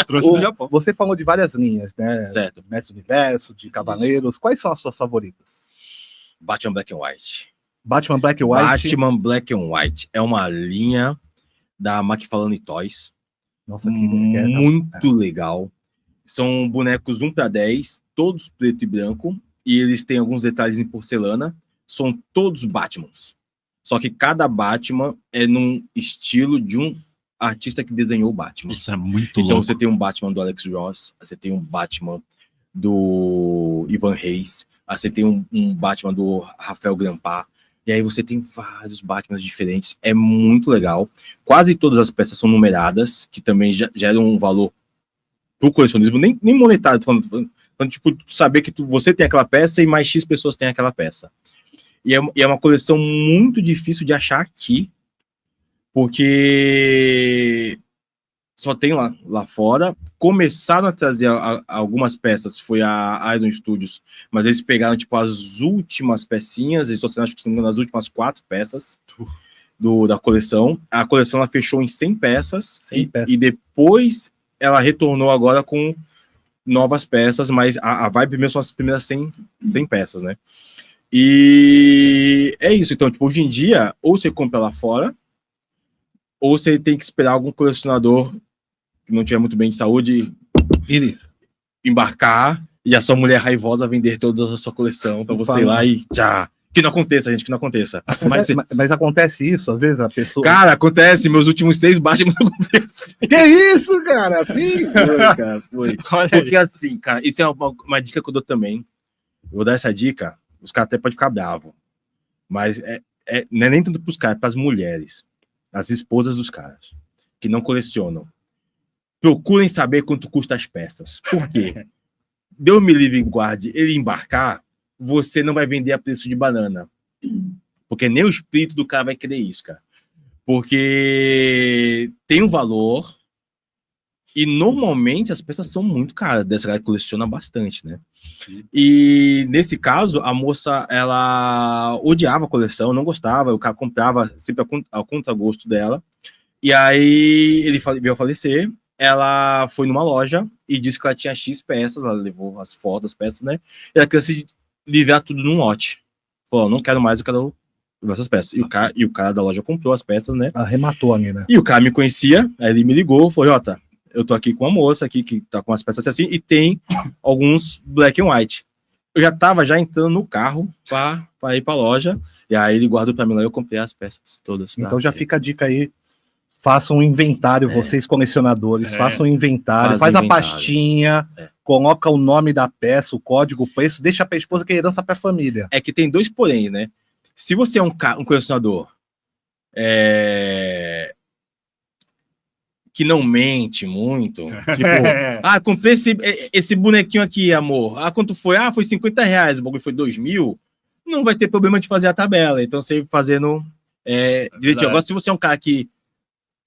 S3: Trouxe do Japão.
S1: Você falou de várias linhas, né?
S2: Certo.
S1: Mestre do Universo, de Cavaleiros. Quais são as suas favoritas?
S2: Batman Black and White.
S1: Batman Black and White.
S2: Batman Black and White é uma linha da McFarlane Toys.
S1: Nossa,
S2: muito legal. São bonecos 1/10, todos preto e branco, e eles têm alguns detalhes em porcelana. São todos Batmans. Só que cada Batman é num estilo de um artista que desenhou o Batman.
S3: Isso é muito
S2: Então
S3: louco.
S2: você tem um Batman do Alex Ross, você tem um Batman do Ivan Reis, você tem um Batman do Rafael Grampar, e aí você tem vários Batmans diferentes. É muito legal. Quase todas as peças são numeradas, que também geram um valor pro colecionismo, nem monetário, tô falando, tipo, saber que você tem aquela peça e mais X pessoas têm aquela peça. E é uma coleção muito difícil de achar aqui, porque só tem lá fora. Começaram a trazer algumas peças, foi a Iron Studios, mas eles pegaram tipo as últimas pecinhas, eles estão sendo, acho que estão as últimas 4 peças da coleção. A coleção ela fechou em 100 peças,
S1: 100 peças.
S2: E depois ela retornou agora com novas peças, mas a vibe mesmo são as primeiras 100 peças, né? E é isso. Então, tipo, hoje em dia, ou você compra lá fora, ou você tem que esperar algum colecionador que não tiver muito bem de saúde embarcar e a sua mulher raivosa vender toda a sua coleção para você ir lá e tchau. Que não aconteça, gente, que não aconteça.
S1: Mas acontece isso, às vezes a pessoa...
S2: Cara, acontece, meus últimos 6 Batman não acontece.
S1: Que isso, cara? Sim,
S2: foi. Porque assim, cara, isso é uma dica que eu dou também. Eu vou dar essa dica, os caras até podem ficar bravos. Mas não é nem tanto pros caras, é pras mulheres. As esposas dos caras, que não colecionam. Procurem saber quanto custa as peças. Por quê? Deus me livre e guarde, ele embarcar, você não vai vender a preço de banana. Porque nem o espírito do cara vai querer isso, cara. Porque tem um valor e normalmente as peças são muito caras. Dessa galera coleciona bastante, né? Sim. E nesse caso, a moça, ela odiava a coleção, não gostava, o cara comprava sempre ao contragosto dela. E aí ele veio a falecer, ela foi numa loja e disse que ela tinha X peças, ela levou as fotos das peças, né? E ela queria se livrar tudo num lote. Falou, não quero mais, eu quero essas peças. E o cara da loja comprou as peças, né?
S1: Arrematou ali, né?
S2: E o cara me conhecia, aí ele me ligou, falou, Jota, eu tô aqui com uma moça aqui que tá com as peças assim, e tem alguns black and white. Eu já tava entrando no carro pra ir pra loja, e aí ele guardou pra mim lá e eu comprei as peças todas.
S1: Então já fica a dica aí, façam um inventário, vocês colecionadores, façam um inventário, faz a pastinha, coloca o nome da peça, o código, o preço, deixa pra esposa que é herança pra família.
S2: É que tem 2 poréns, né? Se você é um colecionador que não mente muito, tipo, comprei esse bonequinho aqui, amor, quanto foi? Foi R$50, o bagulho foi 2.000, não vai ter problema de fazer a tabela, então você fazendo direitinho. Agora, se você é um cara que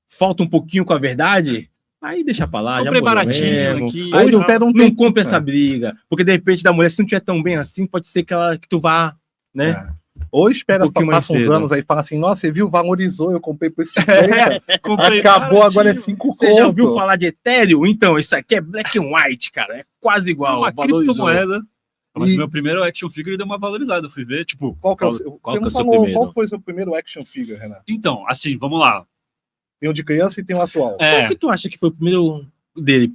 S2: falta um pouquinho com a verdade, aí deixa pra lá,
S3: comprei baratinho aqui.
S2: Aí não compra essa briga, porque de repente da mulher, se não tiver tão bem assim, pode ser que tu vá, né?
S1: Ou espera, passa uns anos aí e fala assim, nossa, você viu, valorizou, eu comprei por 50, acabou, agora é 5 conto.
S2: Você já ouviu falar de Ethereum? Então, isso aqui é black and white, cara, é quase igual.
S3: Uma criptomoeda. Mas meu primeiro action figure deu uma valorizada, eu fui ver, tipo...
S1: Qual foi o seu primeiro action figure, Renato?
S3: Então, assim, vamos lá.
S1: Tem um de criança e tem um atual.
S2: Qual que tu acha que foi o primeiro dele?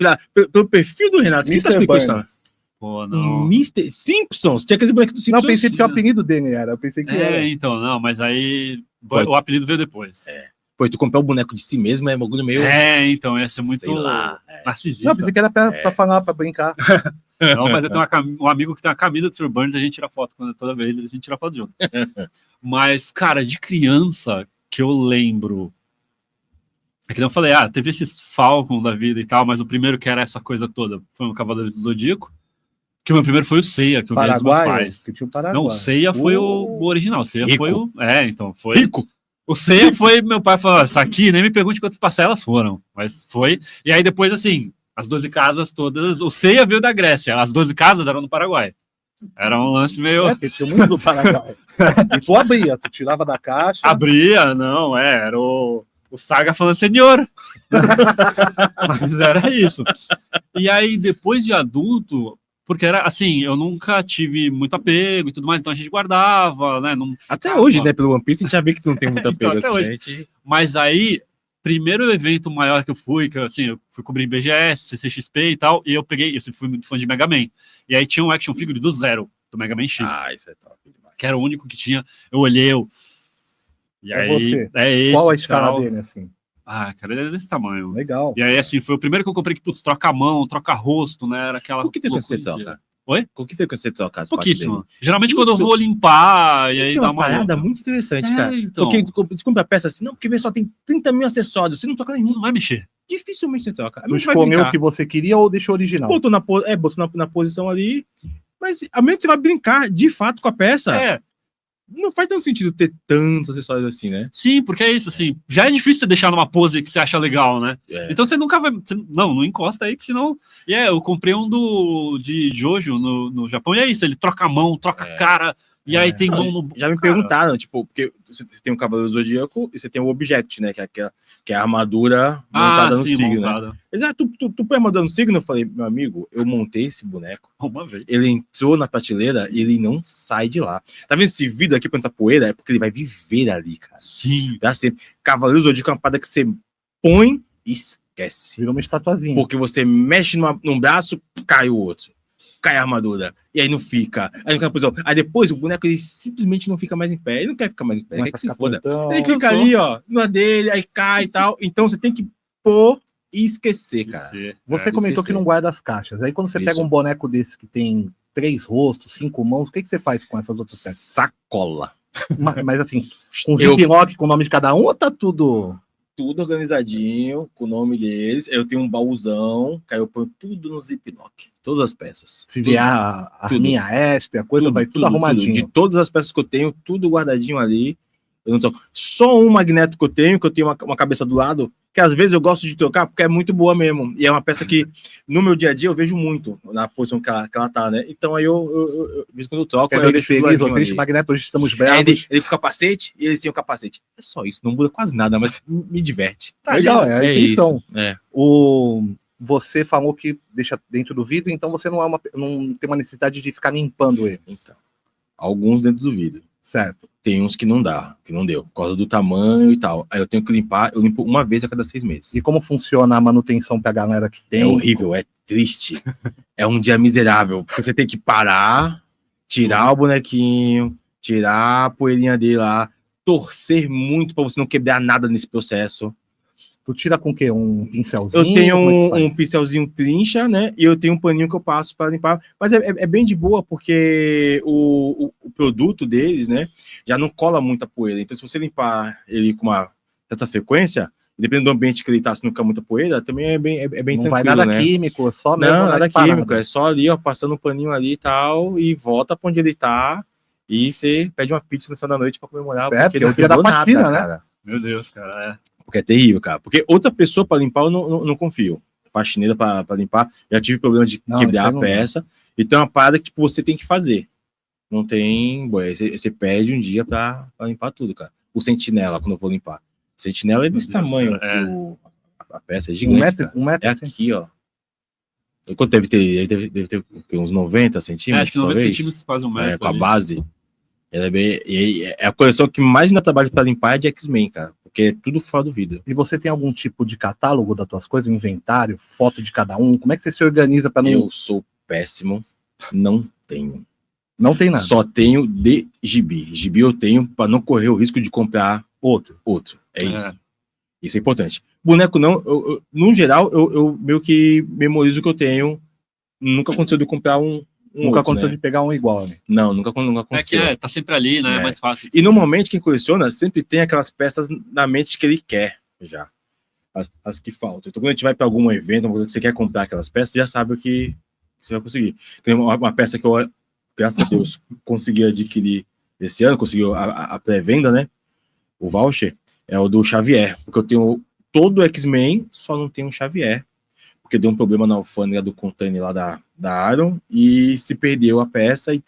S2: Pelo perfil do Renato,
S1: que você
S3: Burns. Pô, não.
S2: Mr. Simpsons? Tinha aquele boneco do Simpsons?
S1: Não, pensei que o apelido dele era. Eu pensei que era.
S3: Então, não, mas aí o apelido veio depois.
S2: Pô, tu comprar o boneco de si mesmo é um bagulho meio...
S3: então, ia ser muito narcisista.
S1: Não, pensei que era pra falar, pra brincar.
S3: Não, mas eu tenho um amigo que tem uma camisa do Sr. Burns, a gente tira foto toda vez, a gente tira foto junto. Mas, cara, de criança, que eu lembro... É que não falei, teve esses Falcon da vida e tal, mas o primeiro que era essa coisa toda foi um Cavaleiro do Zodíaco. Que o meu primeiro foi o Seiya, que eu ganhei dos meus pais.
S1: Que tinha o
S3: não, o Seiya foi o original. O Seiya
S2: rico.
S3: foi o... então, foi...
S2: Rico!
S3: O Seiya foi... Meu pai falou, isso aqui, nem me pergunte quantas parcelas foram. Mas foi... E aí depois, assim, as 12 casas todas... O Seiya veio da Grécia. As 12 casas eram no Paraguai. Era um lance meio...
S1: porque tinha muito do Paraguai. E tu abria, tu tirava da caixa...
S3: Abria, não, era o Saga falando, senhor! Mas era isso. E aí, depois de adulto... Porque era assim, eu nunca tive muito apego e tudo mais, então a gente guardava, né? Não
S2: até hoje, né? Pelo One Piece, a gente já vê que tu não tem muito apego
S3: então,
S2: assim.
S3: Mas aí, primeiro evento maior que eu fui, que assim, eu fui cobrir BGS, CCXP e tal, e eu sempre fui muito fã de Mega Man. E aí tinha um action figure do Zero, do Mega Man X.
S2: Isso é top demais.
S3: Que era o único que tinha. Eu olhei, E
S1: É
S3: aí,
S1: você.
S3: esse,
S1: Qual a escala
S3: tal.
S1: dele, assim?
S3: Cara, ele é desse tamanho.
S1: Legal.
S3: E aí, assim, foi o primeiro que eu comprei que, putz, troca a mão, troca rosto, né? Era aquela.
S2: Com que frequência você troca?
S3: Oi?
S2: Com que frequência você troca as
S3: Pouquíssimo.
S2: partes
S3: Geralmente
S2: Isso-
S3: quando eu vou limpar, e aí
S2: Isso é
S3: dá
S2: uma
S3: uma
S2: parada
S3: louca.
S2: muito interessante, cara.
S3: Então,
S2: Porque tu compra a peça assim, não, porque vê só tem 30 mil acessórios, você não troca
S3: você
S2: nenhum.
S3: não vai mexer.
S2: Dificilmente você troca. A
S1: Tu
S2: menos que vai
S1: escolheu o
S2: brincar.
S1: que você queria ou deixou original?
S2: Botou na posição ali, mas a menos que você vai brincar de fato com a peça, não faz tanto sentido ter tantos acessórios assim, né?
S3: Sim, porque é isso, assim, já é difícil você deixar numa pose que você acha legal, né? Então você nunca vai. Não encosta aí, que senão. Eu comprei um de Jojo no Japão, e é isso, ele troca a mão, troca a cara, e aí tem mão no.
S2: Já me perguntaram, tipo, porque você tem o Cavaleiro Zodíaco e você tem o Object, né? Que é a armadura montada no signo, né? Eles, tu põe a armadura no signo? Eu falei, meu amigo, eu montei esse boneco.
S3: Uma vez.
S2: Ele entrou na prateleira e ele não sai de lá. Tá vendo esse vidro aqui com essa poeira? É porque ele vai viver ali, cara.
S3: Sim.
S2: Já sempre. Cavaleiro Zodíaco é uma parada que você põe e esquece.
S1: Virou uma estatuazinha.
S2: Porque você mexe num braço, cai o outro. Cai a armadura. E aí não fica. Aí depois o boneco ele simplesmente não fica mais em pé. Ele não quer ficar mais em pé. Ele quer que se foda. Ele fica ali, ó, no dele, aí cai e tal. Então você tem que pôr e esquecer, cara.
S1: Você comentou que não guarda as caixas. Aí quando você pega um boneco desse que tem 3 rostos, 5 mãos, o que você faz com essas outras peças?
S2: Sacola.
S1: Mas assim, com ziplock, com o nome de cada um, ou tá tudo...
S2: Tudo organizadinho, com o nome deles. Eu tenho um baúzão, que aí eu ponho tudo no ziplock. Todas as peças.
S1: Se vier a minha a coisa vai tudo arrumadinho.
S2: De todas as peças que eu tenho, tudo guardadinho ali. Eu não troco. Só um magneto que eu tenho uma cabeça do lado, que às vezes eu gosto de trocar porque é muito boa mesmo. E é uma peça que no meu dia a dia eu vejo muito na posição que ela tá, né? Então aí eu quando eu troco, eu deixo
S1: feliz ou triste, magneto, hoje estamos bravos.
S2: Ele com o capacete e ele sem o capacete. É só isso, não muda quase nada, mas me diverte.
S1: Tá legal, é a intenção.
S2: Isso,
S1: Você falou que deixa dentro do vidro, então você não tem uma necessidade de ficar limpando eles.
S2: Então, alguns dentro do vidro.
S1: Certo.
S2: Tem uns que não dá, que não deu, por causa do tamanho e tal. Aí eu tenho que limpar, eu limpo uma vez a cada 6 meses.
S1: E como funciona a manutenção pra galera que tem?
S2: É horrível, é triste. É um dia miserável, porque você tem que parar, tirar o bonequinho, tirar a poeirinha dele lá, torcer muito pra você não quebrar nada nesse processo.
S1: Tu tira com o quê? Um pincelzinho?
S2: Eu tenho um pincelzinho trincha, né? E eu tenho um paninho que eu passo para limpar. Mas é bem de boa, porque o produto deles, né? Já não cola muita poeira. Então, se você limpar ele com uma certa frequência, dependendo do ambiente que ele tá, se não ficar muita poeira, também é bem tranquilo,
S1: não vai nada,
S2: né?
S1: Químico, só mesmo.
S2: Não, nada químico. É só ali, ó, passando um paninho ali e tal, e volta pra onde ele tá. E você pede uma pizza no final da noite pra comemorar.
S1: Porque é o dia da faxina, né?
S2: Cara.
S3: Meu Deus, cara,
S2: Porque é terrível, cara. Porque outra pessoa para limpar eu não confio. Faxineira para limpar. Já tive problema de quebrar a peça. Então é uma parada que tipo, você tem que fazer. Não tem... Você pede um dia para limpar tudo, cara. O sentinela, quando eu vou limpar. O sentinela é desse tamanho. A peça é gigante,
S1: um metro
S2: é aqui, ó. Quanto deve ter uns 90 centímetros,
S3: acho que 90 centímetros quase um metro.
S2: Com a base. Ela é bem... É a coleção que mais me dá trabalho para limpar é de X-Men, cara. Porque é tudo fora do vidro.
S1: E você tem algum tipo de catálogo das tuas coisas, um inventário, foto de cada um? Como é que você se organiza para não...
S2: Eu sou péssimo, não tenho.
S1: Não tem nada?
S2: Só tenho de gibi. Gibi eu tenho para não correr o risco de comprar outro. É isso. Isso é importante. Boneco não, no geral, eu meio que memorizo o que eu tenho. Nunca aconteceu de comprar
S1: Nunca aconteceu de pegar um igual, né?
S2: Não, nunca aconteceu.
S3: Tá sempre ali, né? É mais fácil.
S2: E normalmente quem coleciona sempre tem aquelas peças na mente que ele quer já. As que faltam. Então quando a gente vai para algum evento, uma coisa que você quer comprar aquelas peças, já sabe o que você vai conseguir. Tem uma peça que eu, graças a Deus, consegui adquirir esse ano, conseguiu a pré-venda, né? O voucher é o do Xavier, porque eu tenho todo o X-Men, só não tenho o Xavier. Porque deu um problema na alfândega do container lá da Iron e se perdeu a peça e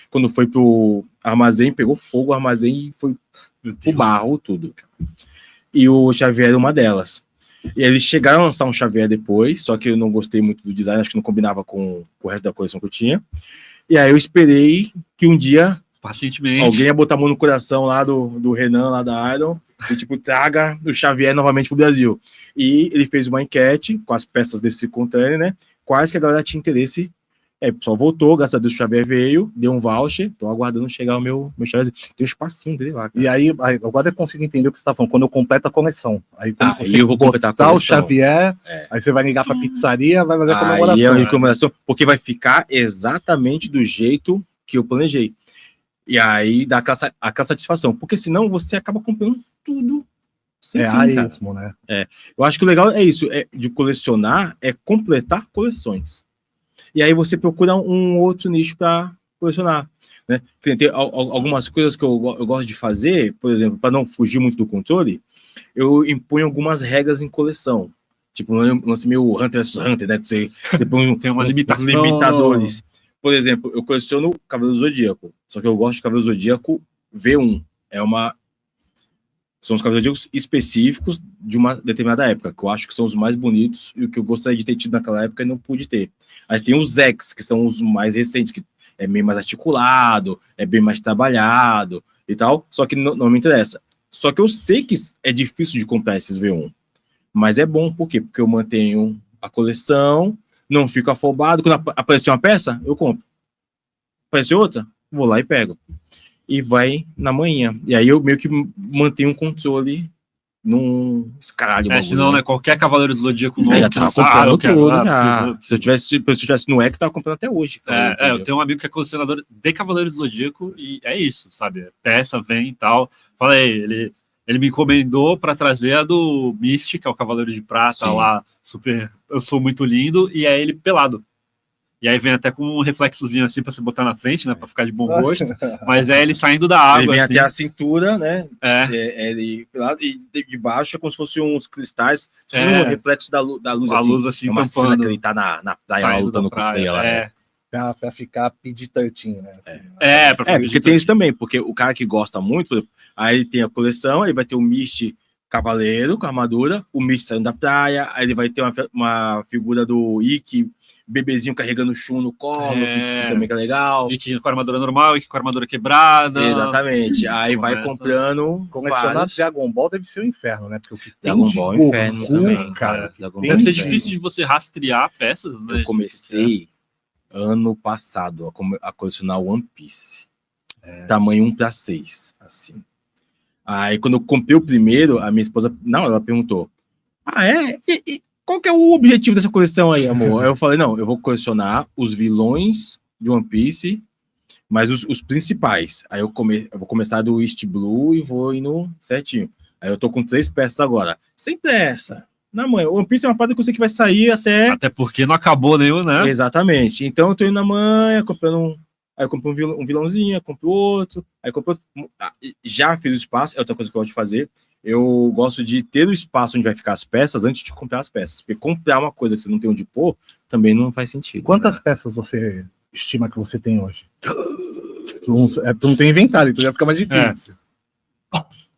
S2: quando foi pro armazém, pegou fogo o armazém e foi pro barro, tudo. E o Xavier era uma delas. E eles chegaram a lançar um Xavier depois, só que eu não gostei muito do design, acho que não combinava com o resto da coleção que eu tinha. E aí eu esperei que um dia
S3: pacientemente
S2: alguém ia botar a mão no coração lá do Renan, lá da Iron, e tipo, traga o Xavier novamente pro Brasil. E ele fez uma enquete com as peças desse contêiner, né? Quais que a galera tinha interesse. O pessoal voltou, graças a Deus o Xavier veio, deu um voucher, tô aguardando chegar o meu Xavier. Tem um espacinho dele lá, cara.
S1: E aí, agora eu consigo entender o que você tá falando, quando eu completo a coleção. Aí quando você
S2: eu vou completar a
S1: botar o
S2: coleção.
S1: Xavier, aí você vai ligar pra pizzaria, vai fazer a comemoração.
S2: Aí é uma comemoração, porque vai ficar exatamente do jeito que eu planejei. E aí dá aquela satisfação, porque senão você acaba comprando tudo sem fim, cara.
S1: Mesmo, né?
S2: Eu acho que o legal é isso, de colecionar, é completar coleções. E aí você procura um outro nicho para colecionar, né? Tem algumas coisas que eu gosto de fazer, por exemplo, para não fugir muito do controle, eu imponho algumas regras em coleção. Tipo, um lance meio Hunter vs Hunter, né? Você põe
S3: Tem uma limitação.
S2: limitadores. Por exemplo, eu coleciono Cavaleiro Zodíaco, só que eu gosto de Cavaleiro Zodíaco V1. São os Cavaleiros específicos de uma determinada época, que eu acho que são os mais bonitos e o que eu gostaria de ter tido naquela época e não pude ter. Aí tem os X, que são os mais recentes, que é bem mais articulado, é bem mais trabalhado e tal, só que não me interessa. Só que eu sei que é difícil de comprar esses V1, mas é bom, por quê? Porque eu mantenho a coleção, não fico afobado, quando aparecer uma peça, eu compro. Apareceu outra, vou lá e pego. E vai na manhã. E aí eu meio que mantenho um controle num escaralho.
S3: Senão, né? Qualquer Cavaleiro do Zodíaco novo.
S2: Já tava comprando tudo, já. Se eu tivesse no X, tava comprando até hoje.
S3: Eu tenho um amigo que é colecionador de Cavaleiro do Zodíaco e é isso, sabe? Peça vem e tal. Falei, ele me encomendou para trazer a do Mystic, que é o Cavaleiro de Prata. Sim. Lá, super. Eu sou muito lindo, e é ele pelado. E aí vem até com um reflexozinho assim pra você botar na frente, né? Pra ficar de bom gosto. Mas é ele saindo da água.
S2: Ele vem
S3: assim.
S2: até a cintura, né? Ele pelado, e de baixo é como se fossem uns cristais. Um reflexo da luz.
S3: A luz assim,
S2: uma cena que ele tá na praia lá, lutando com os lá.
S1: Pra ficar pedir-tantinho, né?
S3: Assim,
S2: porque tem isso também, porque o cara que gosta muito, por exemplo, aí ele tem a coleção, aí vai ter o Mist Cavaleiro com armadura, o Mist saindo da praia, aí ele vai ter uma figura do Ikki, bebezinho carregando chum no colo, que também é legal.
S3: Ikki com armadura normal, Ikki com armadura quebrada.
S2: Exatamente. Aí vai comprando.
S1: Colecionar Dragon Ball deve ser um inferno, né? Porque o que tem
S2: Dragon Ball é um inferno também,
S1: cara.
S3: Deve ser difícil de você rastrear peças, né?
S2: Eu comecei ano passado a colecionar One Piece. Tamanho 1:6, assim. Aí quando eu comprei o primeiro, a minha esposa, ela perguntou: E qual que é o objetivo dessa coleção aí, amor? Aí eu falei, não, eu vou colecionar os vilões de One Piece, mas os principais. Aí eu vou começar do East Blue e vou indo certinho. Aí eu tô com 3 peças agora. Sem pressa. Na manhã. One Piece é uma parada que eu sei que vai sair até...
S3: Até porque não acabou nenhum, né?
S2: Exatamente. Então eu tô indo na manhã, comprando Aí eu compro um vilãozinho, compro outro, aí compro outro. Já fiz o espaço, é outra coisa que eu gosto de fazer. Eu gosto de ter o espaço onde vai ficar as peças antes de comprar as peças. Porque comprar uma coisa que você não tem onde pôr também não faz sentido.
S1: Quantas peças você estima que você tem hoje? Tu não tem inventário, então já fica mais difícil.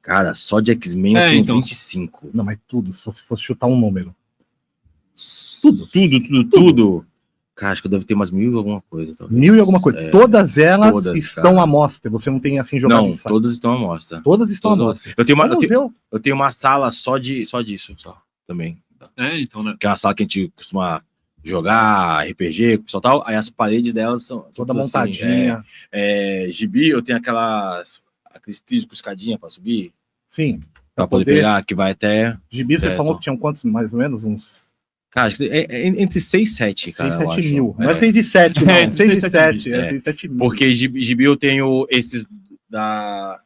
S2: Cara, só de X-Men eu tenho 25.
S1: Não, mas tudo, se você fosse chutar um número.
S2: Tudo. Cara, acho que eu devo ter umas 1000 e alguma coisa. Talvez.
S1: 1000 e alguma coisa. Todas elas estão à mostra. Você não tem assim jogado.
S2: Não, todas estão à mostra.
S1: Todas estão à mostra.
S2: Eu tenho uma sala só disso, também.
S3: Então, né?
S2: Que é uma sala que a gente costuma jogar RPG, com o pessoal tal. Aí as paredes delas são
S1: toda montadinha.
S2: Gibi, eu tenho aqueles trilhos com escadinha para subir.
S1: Sim.
S2: Para poder pegar, que vai até.
S1: Gibi, você falou que tinham quantos, mais ou menos? Uns.
S2: Cara, entre 6 e 7, cara.
S1: 6 e 7 mil. Não é 6 e 7, não. 6 e 7. 6 e 7 mil.
S2: Porque gibi eu tenho esses da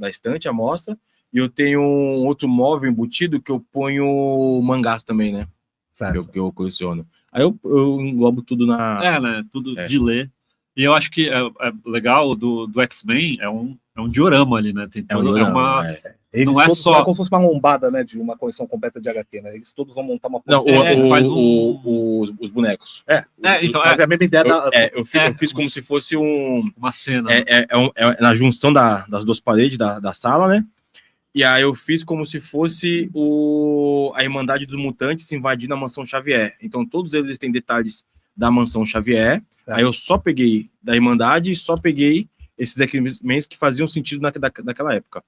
S2: estante, a mostra, e eu tenho um outro móvel embutido que eu ponho mangás também, né? Certo. Que eu coleciono. Aí eu englobo tudo na...
S3: né? Tudo de ler. E eu acho que é legal do X-Men, é um diorama ali, né? Tem
S1: Eles
S3: não é
S1: todos,
S3: só
S1: como se fosse uma lombada, né, de uma coleção completa de HQ, né? Eles todos vão montar uma
S2: Não, os bonecos.
S3: Então
S1: é a mesma ideia
S2: eu fiz como se fosse
S3: uma cena.
S2: É na junção das duas paredes da sala, né? E aí eu fiz como se fosse a Irmandade dos Mutantes invadindo a Mansão Xavier. Então todos eles têm detalhes da Mansão Xavier. Certo. Aí eu só peguei da Irmandade e só peguei esses X-Men que faziam sentido naquela época.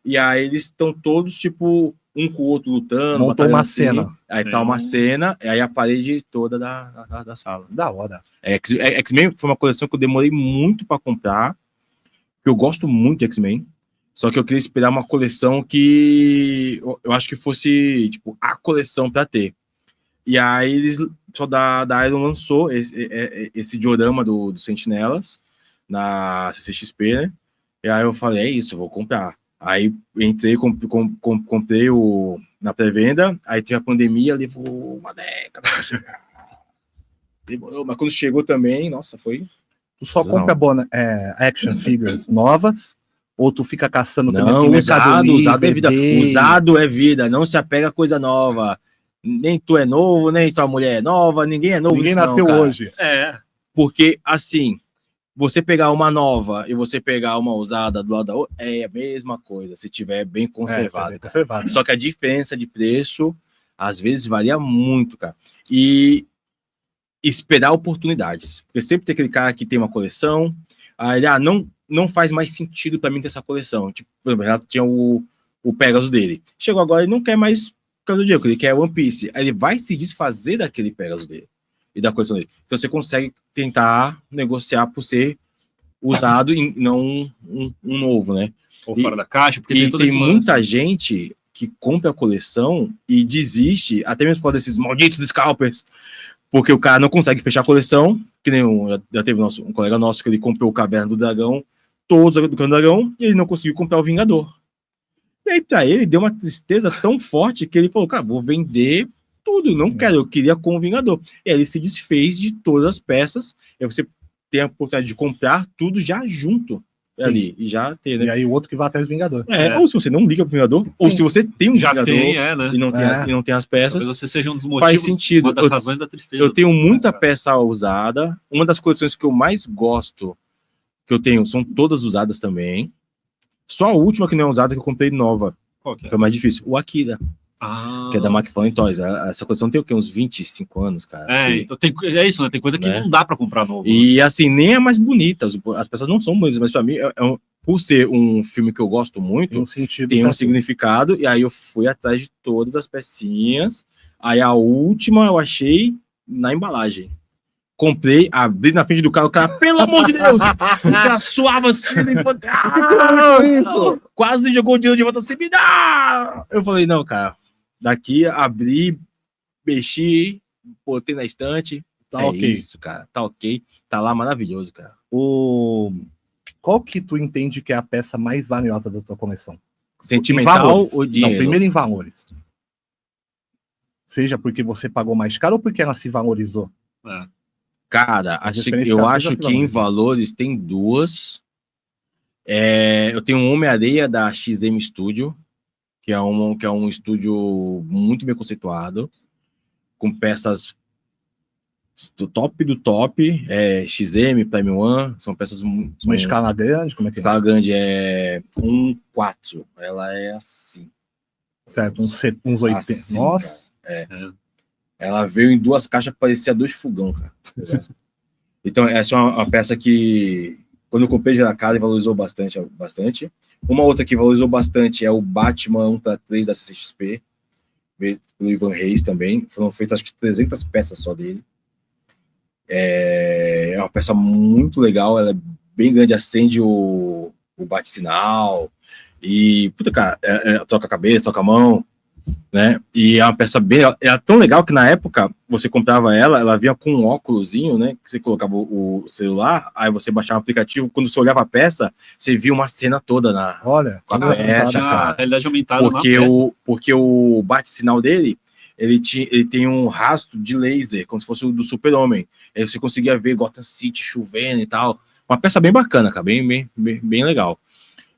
S2: e aí eles estão todos, tipo, um com o outro lutando.
S1: Montou uma
S2: assim.
S1: cena.
S2: Aí tá uma cena, e aí a parede toda da sala.
S1: Da hora.
S2: X-Men foi uma coleção que eu demorei muito pra comprar, porque eu gosto muito de X-Men, só que eu queria esperar uma coleção que eu acho que fosse, tipo, a coleção pra ter. E aí eles, só da Iron lançou esse diorama do Sentinelas na CCXP, né? E aí eu falei, é isso, eu vou comprar. Aí entrei, comprei na pré-venda, aí teve a pandemia, levou uma década pra chegar. Demorou, mas quando chegou também, nossa, foi...
S1: Tu só compra action figures novas, ou tu fica caçando também
S2: Não,
S1: aqui no Mercado Livre,
S2: usado é vida.
S1: eBay?
S2: Usado é vida, não se apega a coisa nova. Nem tu é novo, nem tua mulher é nova, ninguém é novo.
S1: Ninguém
S2: nisso
S1: nasceu
S2: não, cara.
S1: hoje.
S2: Porque, assim, você pegar uma nova e você pegar uma usada do lado da outra, é a mesma coisa, se tiver bem conservado.
S1: Bem conservado.
S2: Só que a diferença de preço, às vezes, varia muito, cara. E esperar oportunidades. Porque sempre tem aquele cara que tem uma coleção, aí ele, não faz mais sentido para mim ter essa coleção. Tipo, por exemplo, Renato tinha o Pegasus dele. Chegou agora, ele não quer mais por causa do Diego, ele quer One Piece. Aí ele vai se desfazer daquele Pegasus dele e da coleção dele. Então você consegue tentar negociar por ser usado e não um novo, né?
S3: Ou fora da caixa, porque
S2: E tem muita
S3: lance.
S2: gente que compra a coleção e desiste, até mesmo por desses malditos scalpers, porque o cara não consegue fechar a coleção, que nem já teve um colega nosso que ele comprou o Caverna do Dragão, todos do Caverna do Dragão, e ele não conseguiu comprar o Vingador. E aí pra ele deu uma tristeza tão forte que ele falou, cara, vou vender tudo, não quero, eu queria com o Vingador. E aí ele se desfez de todas as peças, e aí você tem a oportunidade de comprar tudo já junto. Sim. Ali, e já ter, né?
S1: E aí o outro que vai até os Vingadores.
S2: Ou se você não liga pro Vingador, sim, ou se você tem um
S3: já
S2: Vingador
S3: tem, né?
S2: e não tem as peças,
S3: talvez você seja um dos motivos,
S2: faz sentido.
S3: Uma das razões da tristeza.
S2: Eu tenho muita peça usada. Uma das coleções que eu mais gosto, que eu tenho, são todas usadas também. Só a última que não é usada, que eu comprei nova.
S3: Qual que é?
S2: Foi mais difícil. O Akira. Que é da McFarlane Toys. Essa coleção tem o quê? Uns 25 anos, cara.
S3: Então é isso, né? Tem coisa que não dá pra comprar novo.
S2: E assim, nem é mais bonita. As peças não são bonitas, mas pra mim, por ser um filme que eu gosto muito, tem um significado. E aí eu fui atrás de todas as pecinhas. Aí a última eu achei na embalagem. Comprei, abri na frente do carro, o cara, pelo amor de Deus! O cara suava assim, quase jogou o dinheiro de volta assim, me dá! Eu falei, não, cara, daqui, abri, mexi, botei na estante, tá ok. Isso, cara, tá ok, tá lá maravilhoso, cara.
S1: Qual que tu entende que é a peça mais valiosa da tua coleção?
S2: Sentimental ou dinheiro?
S1: Não, primeiro em valores. Seja porque você pagou mais caro ou porque ela se valorizou?
S2: Cara, eu acho que em valores tem duas. Eu tenho um Homem-Areia da XM Studio, que é um estúdio muito bem conceituado, com peças do top, XM, Prime One, são peças...
S1: Uma escala grande? Como é que é?
S2: Escala grande é 1.4, ela é assim.
S1: Certo, uns 80.
S2: Assim,
S1: nossa!
S2: Ela veio em 2 caixas, parecia 2 fogão, cara. Então, essa é uma peça que, quando eu comprei já na casa, valorizou bastante. Uma outra que valorizou bastante é o Batman 1/3 da CCXP, pelo Ivan Reis também. Foram feitas, acho que 300 peças só dele. É uma peça muito legal, ela é bem grande, acende o bate-sinal. E, puta, cara, troca a cabeça, troca a mão. Né? E é uma peça bem... É tão legal que na época você comprava ela vinha com um óculosinho, né? Que você colocava o celular, aí você baixava o aplicativo, quando você olhava a peça, você via uma cena toda com a peça, cara.
S3: Realidade aumentada
S2: porque o bate-sinal dele, ele tem um rastro de laser, como se fosse o do Super-Homem. Aí você conseguia ver Gotham City chovendo e tal. Uma peça bem bacana, cara, bem legal.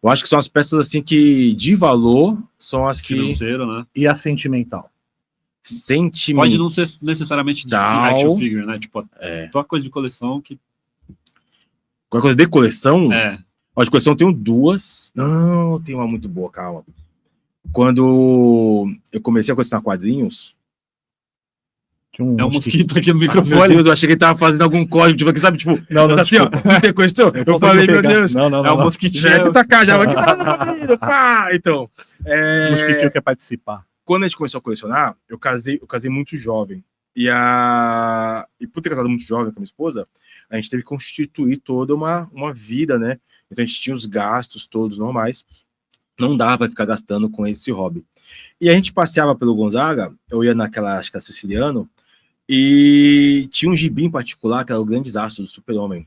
S2: Eu acho que são as peças, assim, que de valor são as que...
S3: Financeiro, né?
S1: E a sentimental?
S3: Pode não ser necessariamente de action figure, né? Tipo, tua coisa de coleção que...
S2: Qualquer coisa de coleção? Ó, de coleção eu tenho 2. Não, tem uma muito boa, calma. Quando eu comecei a colecionar quadrinhos,
S1: Tinha um
S3: É um mosquito aqui no
S2: Meu
S3: microfone.
S2: Deus, eu achei que ele tava fazendo algum código, tipo, aqui, sabe, tipo,
S1: Não,
S2: assim, ó, sequestrou. Eu falei, meu Deus,
S1: Não,
S3: É um mosquitinho.
S2: já ia tentar cá, já vai aqui, pá, então,
S1: O mosquitinho quer participar.
S2: quando a gente começou a colecionar, eu casei muito jovem. E por ter casado muito jovem com a minha esposa, a gente teve que constituir toda uma vida, né? Então a gente tinha os gastos todos normais. Não dava para ficar gastando com esse hobby. E a gente passeava pelo Gonzaga, eu ia naquela, acho que era Siciliano, e tinha um gibi em particular, que era o Grandes Astros do Super-Homem,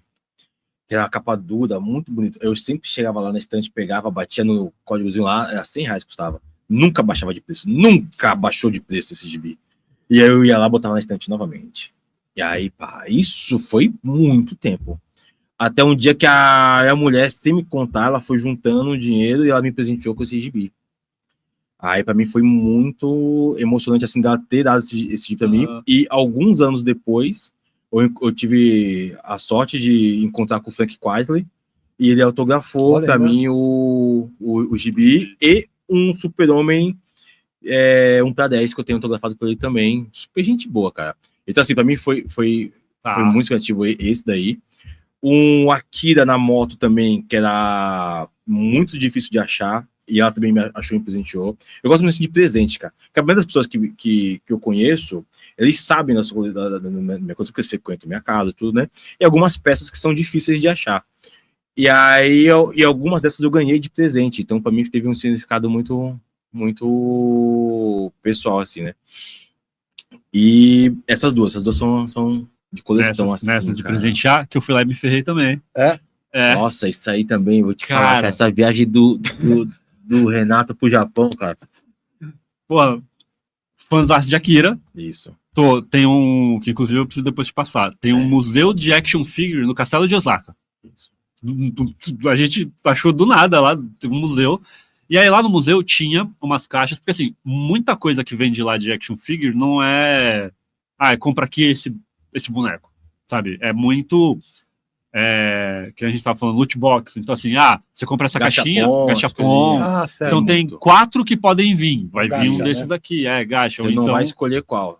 S2: que era uma capa dura, muito bonito. Eu sempre chegava lá na estante, pegava, batia no códigozinho lá, era R$100 que custava. Nunca baixava de preço, nunca baixou de preço esse gibi. E aí eu ia lá, botava na estante novamente. E aí, pá, isso foi muito tempo. Até um dia que a mulher, sem me contar, ela foi juntando dinheiro e ela me presenteou com esse gibi. Aí pra mim foi muito emocionante, assim, dela ter dado esse gibi pra mim. E alguns anos depois, eu tive a sorte de encontrar com o Frank Quitely e ele autografou pra mim o gibi e um Super-Homem 1/10 que eu tenho autografado por ele também. Super gente boa, cara. Então, assim, pra mim foi muito criativo esse daí. Um Akira na moto também, que era muito difícil de achar, e ela também me achou e me presenteou. Eu gosto muito assim, de presente, cara. Porque a maioria das pessoas que eu conheço, eles sabem da minha coisa, porque eles frequentam minha casa e tudo, né? E algumas peças que são difíceis de achar. E aí, algumas dessas eu ganhei de presente. Então, pra mim, teve um significado muito pessoal, assim, né? E essas duas são de coleção, assim,
S3: Nessa de
S2: cara.
S3: presentear, que eu fui lá e me ferrei também.
S1: É?
S2: Nossa, isso aí também, vou te
S3: Cara.
S2: falar, cara, essa viagem do Renato pro Japão, cara.
S3: Pô, fãzão de Akira.
S2: Isso.
S3: Tem um, que inclusive eu preciso depois te passar, tem um museu de action figure no Castelo de Osaka.
S2: Isso.
S3: A gente achou do nada lá, tem um museu. E aí lá no museu tinha umas caixas, porque assim, muita coisa que vende lá de action figure não é... compra aqui esse boneco, sabe? É muito... que a gente tava falando, loot box. Então assim, você compra essa caixinha, gachapon.
S1: Sério?
S3: Então tem 4 que podem vir. Vai vir um
S1: Gacha,
S3: desses
S1: né?
S3: aqui, gacha.
S2: Você não vai escolher qual.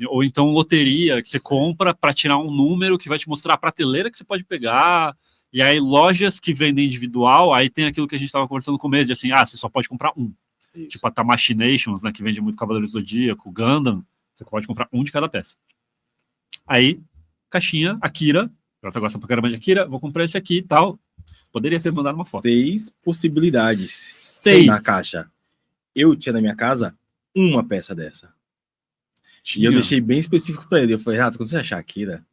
S3: Ou então loteria, que você compra para tirar um número que vai te mostrar a prateleira que você pode pegar. E aí lojas que vendem individual, aí tem aquilo que a gente estava conversando no começo, de assim, você só pode comprar um.
S2: Isso.
S3: Tipo a Tamashii Nations, né, que vende muito Cavaleiro do Zodíaco, Gundam, você pode comprar um de cada peça. Aí, caixinha, Akira, ela gosta pra caramba de Akira, vou comprar esse aqui e tal. Poderia ter mandado uma foto.
S2: 6 possibilidades.
S3: 6
S2: na caixa. Eu tinha na minha casa uma peça dessa. E eu deixei bem específico pra ele. Eu falei, Renato, quando você achar Akira,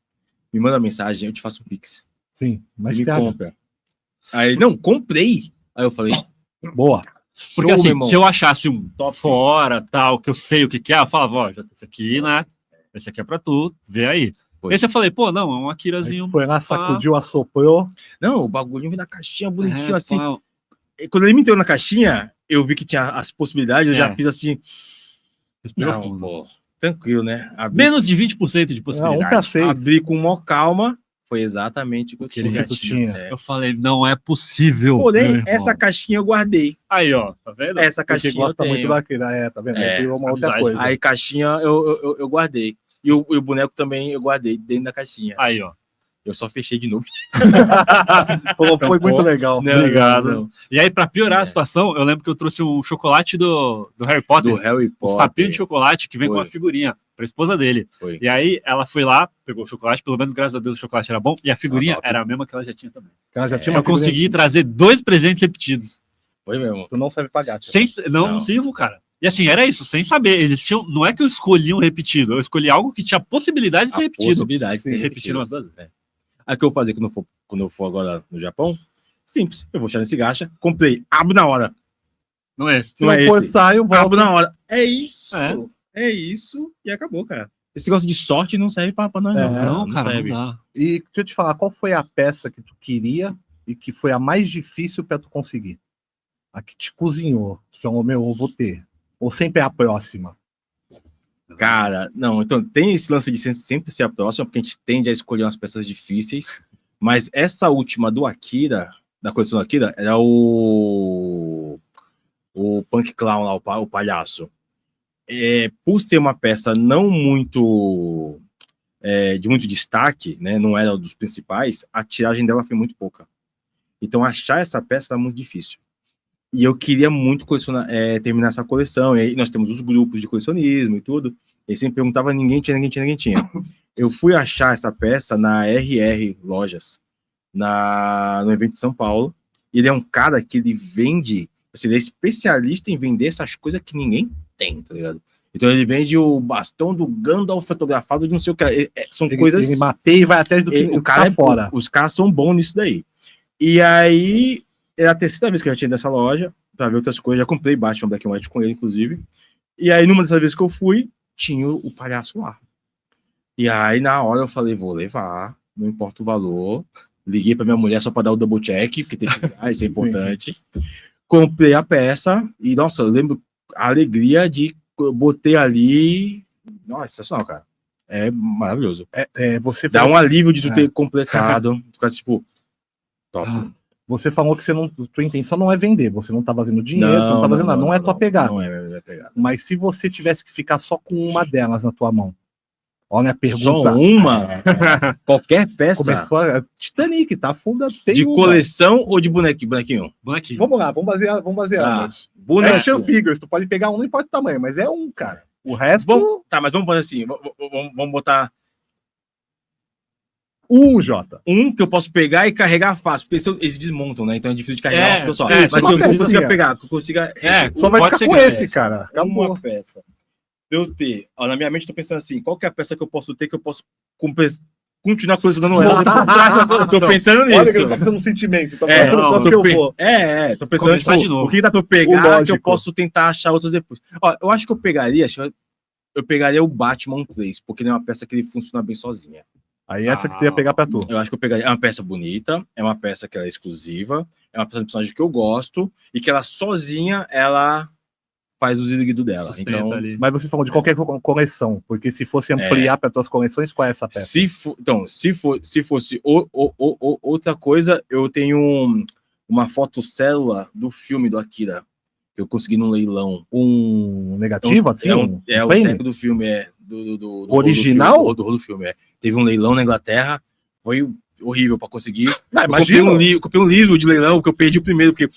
S2: me manda uma mensagem, eu te faço um pix.
S1: Sim, mas
S2: me compra. Aí ele, não, comprei. Aí eu falei,
S1: boa.
S3: Porque
S2: show,
S3: assim, se eu achasse um top fora, tal, que eu sei o que é, eu falava, já tem esse aqui, né? Esse aqui é pra tu, vê aí. Esse eu falei, não, é um Akirazinho.
S1: Foi lá, sacudiu, assoprou.
S2: Não, o bagulhinho vem na caixinha, bonitinho assim.
S3: Pá.
S2: Quando ele me entrou na caixinha, eu vi que tinha as possibilidades, eu já fiz assim.
S3: Não,
S2: pô, tranquilo, né?
S3: Menos de 20% de possibilidade.
S2: Abri com maior calma. Foi exatamente o que ele já tinha.
S3: Eu falei, não é possível.
S2: Porém, essa caixinha eu guardei.
S3: Aí, ó, tá vendo?
S2: Essa caixinha
S1: Porque gosta muito daquela, tá vendo? Aí uma outra coisa.
S2: Aí caixinha eu guardei. E o boneco também eu guardei dentro da caixinha.
S3: Aí, ó.
S2: Eu só fechei de novo.
S1: Foi muito legal.
S3: Não, obrigado. Não. E aí, pra piorar a situação, eu lembro que eu trouxe um chocolate do Harry Potter.
S2: Do Harry Potter.
S3: Um tapinho de chocolate que vem com uma figurinha pra esposa dele.
S2: Foi.
S3: E aí, ela foi lá, pegou o chocolate, pelo menos, graças a Deus, o chocolate era bom. E a figurinha era a mesma que ela já tinha também.
S1: Eu
S3: consegui trazer 2 presentes repetidos.
S2: Foi mesmo.
S1: Tu não serve pra gato.
S3: Não sirvo, cara. E assim, era isso, sem saber. Existiam, não é que eu escolhi um repetido, eu escolhi algo que tinha possibilidade de ser repetido.
S2: Possibilidade de ser repetido.
S3: Umas 2 vezes.
S2: Aí o que eu vou fazer quando eu for agora no Japão? Simples. Eu vou achar nesse gacha, comprei, abro na hora.
S3: Não é esse.
S1: Se não for saio, volto.
S2: Abro na hora. É isso. É isso e acabou, cara. Esse negócio de sorte não serve pra nós,
S3: não, cara, serve. Não dá.
S1: E deixa eu te falar, qual foi a peça que tu queria e que foi a mais difícil pra tu conseguir? A que te cozinhou. Tu falou, eu vou ter. Ou sempre é a próxima?
S2: Cara, não, então tem esse lance de sempre ser a próxima, porque a gente tende a escolher umas peças difíceis, mas essa última do Akira, da coleção do Akira, era o Punk Clown lá, o palhaço. por ser uma peça não muito de muito destaque, né, não era um dos principais, a tiragem dela foi muito pouca. Então achar essa peça era muito difícil. E eu queria muito terminar essa coleção. E aí nós temos os grupos de colecionismo e tudo. E sempre perguntava, ninguém tinha. Eu fui achar essa peça na RR Lojas, no evento de São Paulo. Ele é um cara que ele vende, assim, ele é especialista em vender essas coisas que ninguém tem, tá ligado? Então ele vende o bastão do Gandalf fotografado de não sei o que. São coisas...
S1: Ele mapeia e vai atrás do que
S2: o cara
S1: tá fora.
S2: Os caras são bons nisso daí. E aí, era a terceira vez que eu já tinha ido nessa loja, pra ver outras coisas. Já comprei Batman Black and White com ele, inclusive. E aí, numa dessas vezes que eu fui, tinha o palhaço lá. E aí, na hora, eu falei, vou levar, não importa o valor. Liguei pra minha mulher só pra dar o double check, porque tem que ligar, isso é importante. Comprei a peça e, nossa, eu lembro a alegria de botei ali. Nossa, sensacional, cara. É maravilhoso.
S1: Você
S2: dá um alívio de tu ter completado. Tipo, top.
S1: Você falou que tua intenção não é vender, você não tá fazendo dinheiro, não tá fazendo nada, não é tua pegada.
S2: Não é pegada.
S1: Mas se você tivesse que ficar só com uma delas na tua mão, olha a pergunta.
S2: Só uma? Qualquer peça?
S1: Começou a Titanic, tá funda.
S2: De coleção ou de bonequinho?
S1: Bonequinho. Vamos lá, vamos basear.
S2: Bonequinho.
S1: Action figures, tu pode pegar um, não importa o tamanho, mas é um, cara. O resto...
S2: Tá, mas vamos fazer assim, vamos botar...
S1: Jota.
S2: Um que eu posso pegar e carregar fácil, porque eles desmontam, né? Então é difícil de carregar. Mas que eu consiga pegar, que eu consiga...
S1: só vai ficar com esse, cara. Acabou.
S2: Uma peça. Eu ter... na minha mente eu tô pensando assim, qual que é a peça que eu posso ter que eu posso continuar colecionando ela? Tô pensando nisso.
S1: Olha que eu tô pensando no sentimento. Tô
S2: pensando tipo, o que dá pra eu pegar que eu posso tentar achar outros depois. Ó, eu acho que eu pegaria o Batman 3, porque ele é uma peça que ele funciona bem sozinha.
S1: Aí essa que tu ia pegar pra tu.
S2: Eu acho que eu pegaria. É uma peça bonita, é uma peça que ela é exclusiva, é uma peça de personagem que eu gosto, e que ela sozinha, ela faz o ziguido dela. Então,
S1: mas você falou de qualquer coleção, porque se fosse ampliar para tuas coleções, qual é essa peça?
S2: Se fosse outra coisa, eu tenho uma fotocélula do filme do Akira, que eu consegui num leilão.
S1: Um negativo, assim?
S2: O tempo do filme, do
S1: original?
S2: Do filme, Teve um leilão na Inglaterra, foi horrível para conseguir. Comprei um livro de leilão, porque eu perdi o primeiro, porque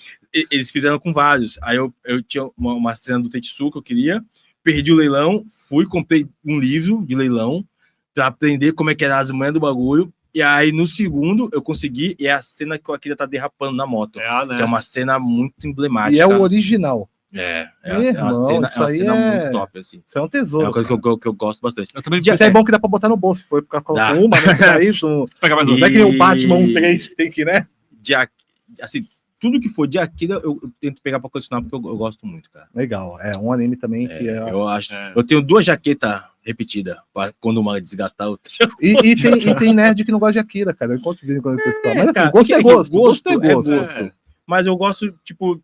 S2: eles fizeram com vários. Aí eu tinha uma cena do Tetsu que eu queria, perdi o leilão, comprei um livro de leilão para aprender como é que era as manhas do bagulho. E aí no segundo eu consegui, e é a cena que o Akira tá derrapando na moto, né? Que é uma cena muito emblemática.
S1: E é o original.
S2: É uma cena muito top, assim.
S1: Isso é um tesouro.
S2: É uma coisa que eu gosto bastante.
S1: Eu também é bom que dá pra botar no bolso, se for ficar com uma, né? Isso.
S3: Pega mais
S1: não é que nem o Batman 3 que tem que, né?
S2: Assim, tudo que for de Akira, eu tento pegar pra colecionar, porque eu gosto muito, cara.
S1: Legal. É um anime também que é...
S2: Eu acho. Eu tenho 2 jaquetas repetidas, pra quando uma desgastar o tempo.
S1: E tem nerd que não gosta de Akira, cara. Eu encontro vídeo quando o pessoal. Mas assim, gosto é gosto. Gosto é gosto.
S2: Mas eu gosto, tipo,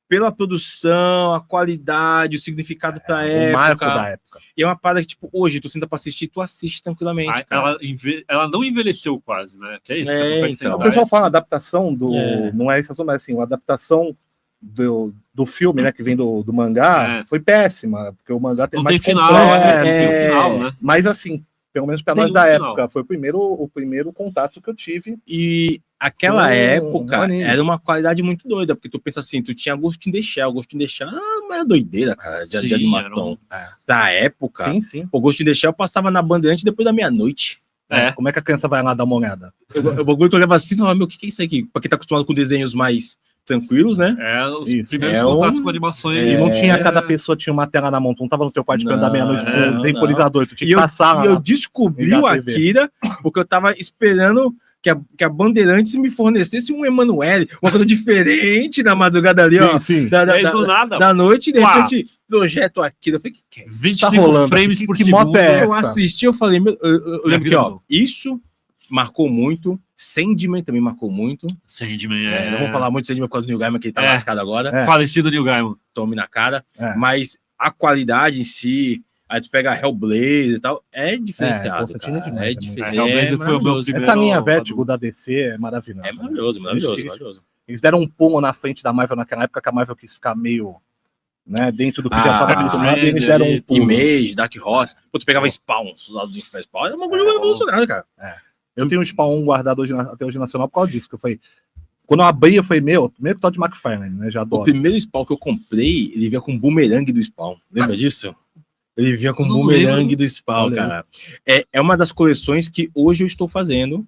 S2: pela produção, a qualidade, o significado pra época. O
S1: marco da época.
S2: E é uma parada que, tipo, hoje, tu senta pra assistir, tu assiste tranquilamente, cara.
S3: Ela não envelheceu quase, né? Que é isso.
S1: Então. O pessoal fala adaptação do... Não é isso, mas assim, a adaptação do filme, né, que vem do mangá, foi péssima, porque o mangá tem mais
S3: final, tem final, né?
S1: Mas assim, pelo menos para nós da época, foi o primeiro contato que eu tive.
S2: E aquela época era uma qualidade muito doida, porque tu pensa assim, tu tinha Ghost in the Shell, era doideira, cara, de animação. Da época, o Ghost in the Shell passava na Bandeirante depois da meia-noite.
S1: Como é que a criança vai lá dar uma olhada?
S2: O bagulho que eu olhava assim, o que é isso aqui? Pra quem tá acostumado com desenhos mais tranquilos, né?
S3: Os primeiros contatos com animações.
S1: E não tinha, cada pessoa tinha uma tela na mão, tu não tava no teu quarto esperando da meia-noite com o temporizador, tu tinha que passar lá.
S2: E eu descobri o Akira, porque eu tava esperando que a Bandeirantes me fornecesse um Emanuele, uma coisa diferente na madrugada ali, da noite, e de repente, projeto Akira. Eu falei, que é?
S3: 25 frames por segundo.
S1: Moto é essa?
S2: Eu assisti, eu falei, eu lembro que, isso marcou muito. Sandman também marcou muito.
S3: Sandman,
S2: não vou falar muito de Sandman por causa do Neil Gaiman, que ele tá lascado agora.
S3: Falecido Neil Gaiman.
S2: Tome na cara. Mas a qualidade em si, aí tu pega Hellblazer e tal, é diferenciado. É diferente.
S3: Hellblazer foi o meu primeiro.
S1: Essa linha Vertigo da DC é maravilhosa.
S2: É maravilhoso.
S1: Eles deram um pulo na frente da Marvel naquela época, que a Marvel quis ficar meio né? Dentro do que já estava acostumado, eles deram um pulo.
S2: Image, Dark Horse. Pô, tu pegava Spawn, os lados do Inferno. Spawn é uma bagulho revolucionário, cara.
S1: Eu tenho um Spawn guardado até hoje nacional por causa disso, que quando eu abri, eu falei, primeiro que tá de McFarlane, né? Já adoro.
S2: O primeiro Spawn que eu comprei, ele vinha com boomerang do Spawn. Lembra disso? Ele vinha com boomerang do Spawn, cara. É uma das coleções que hoje eu estou fazendo.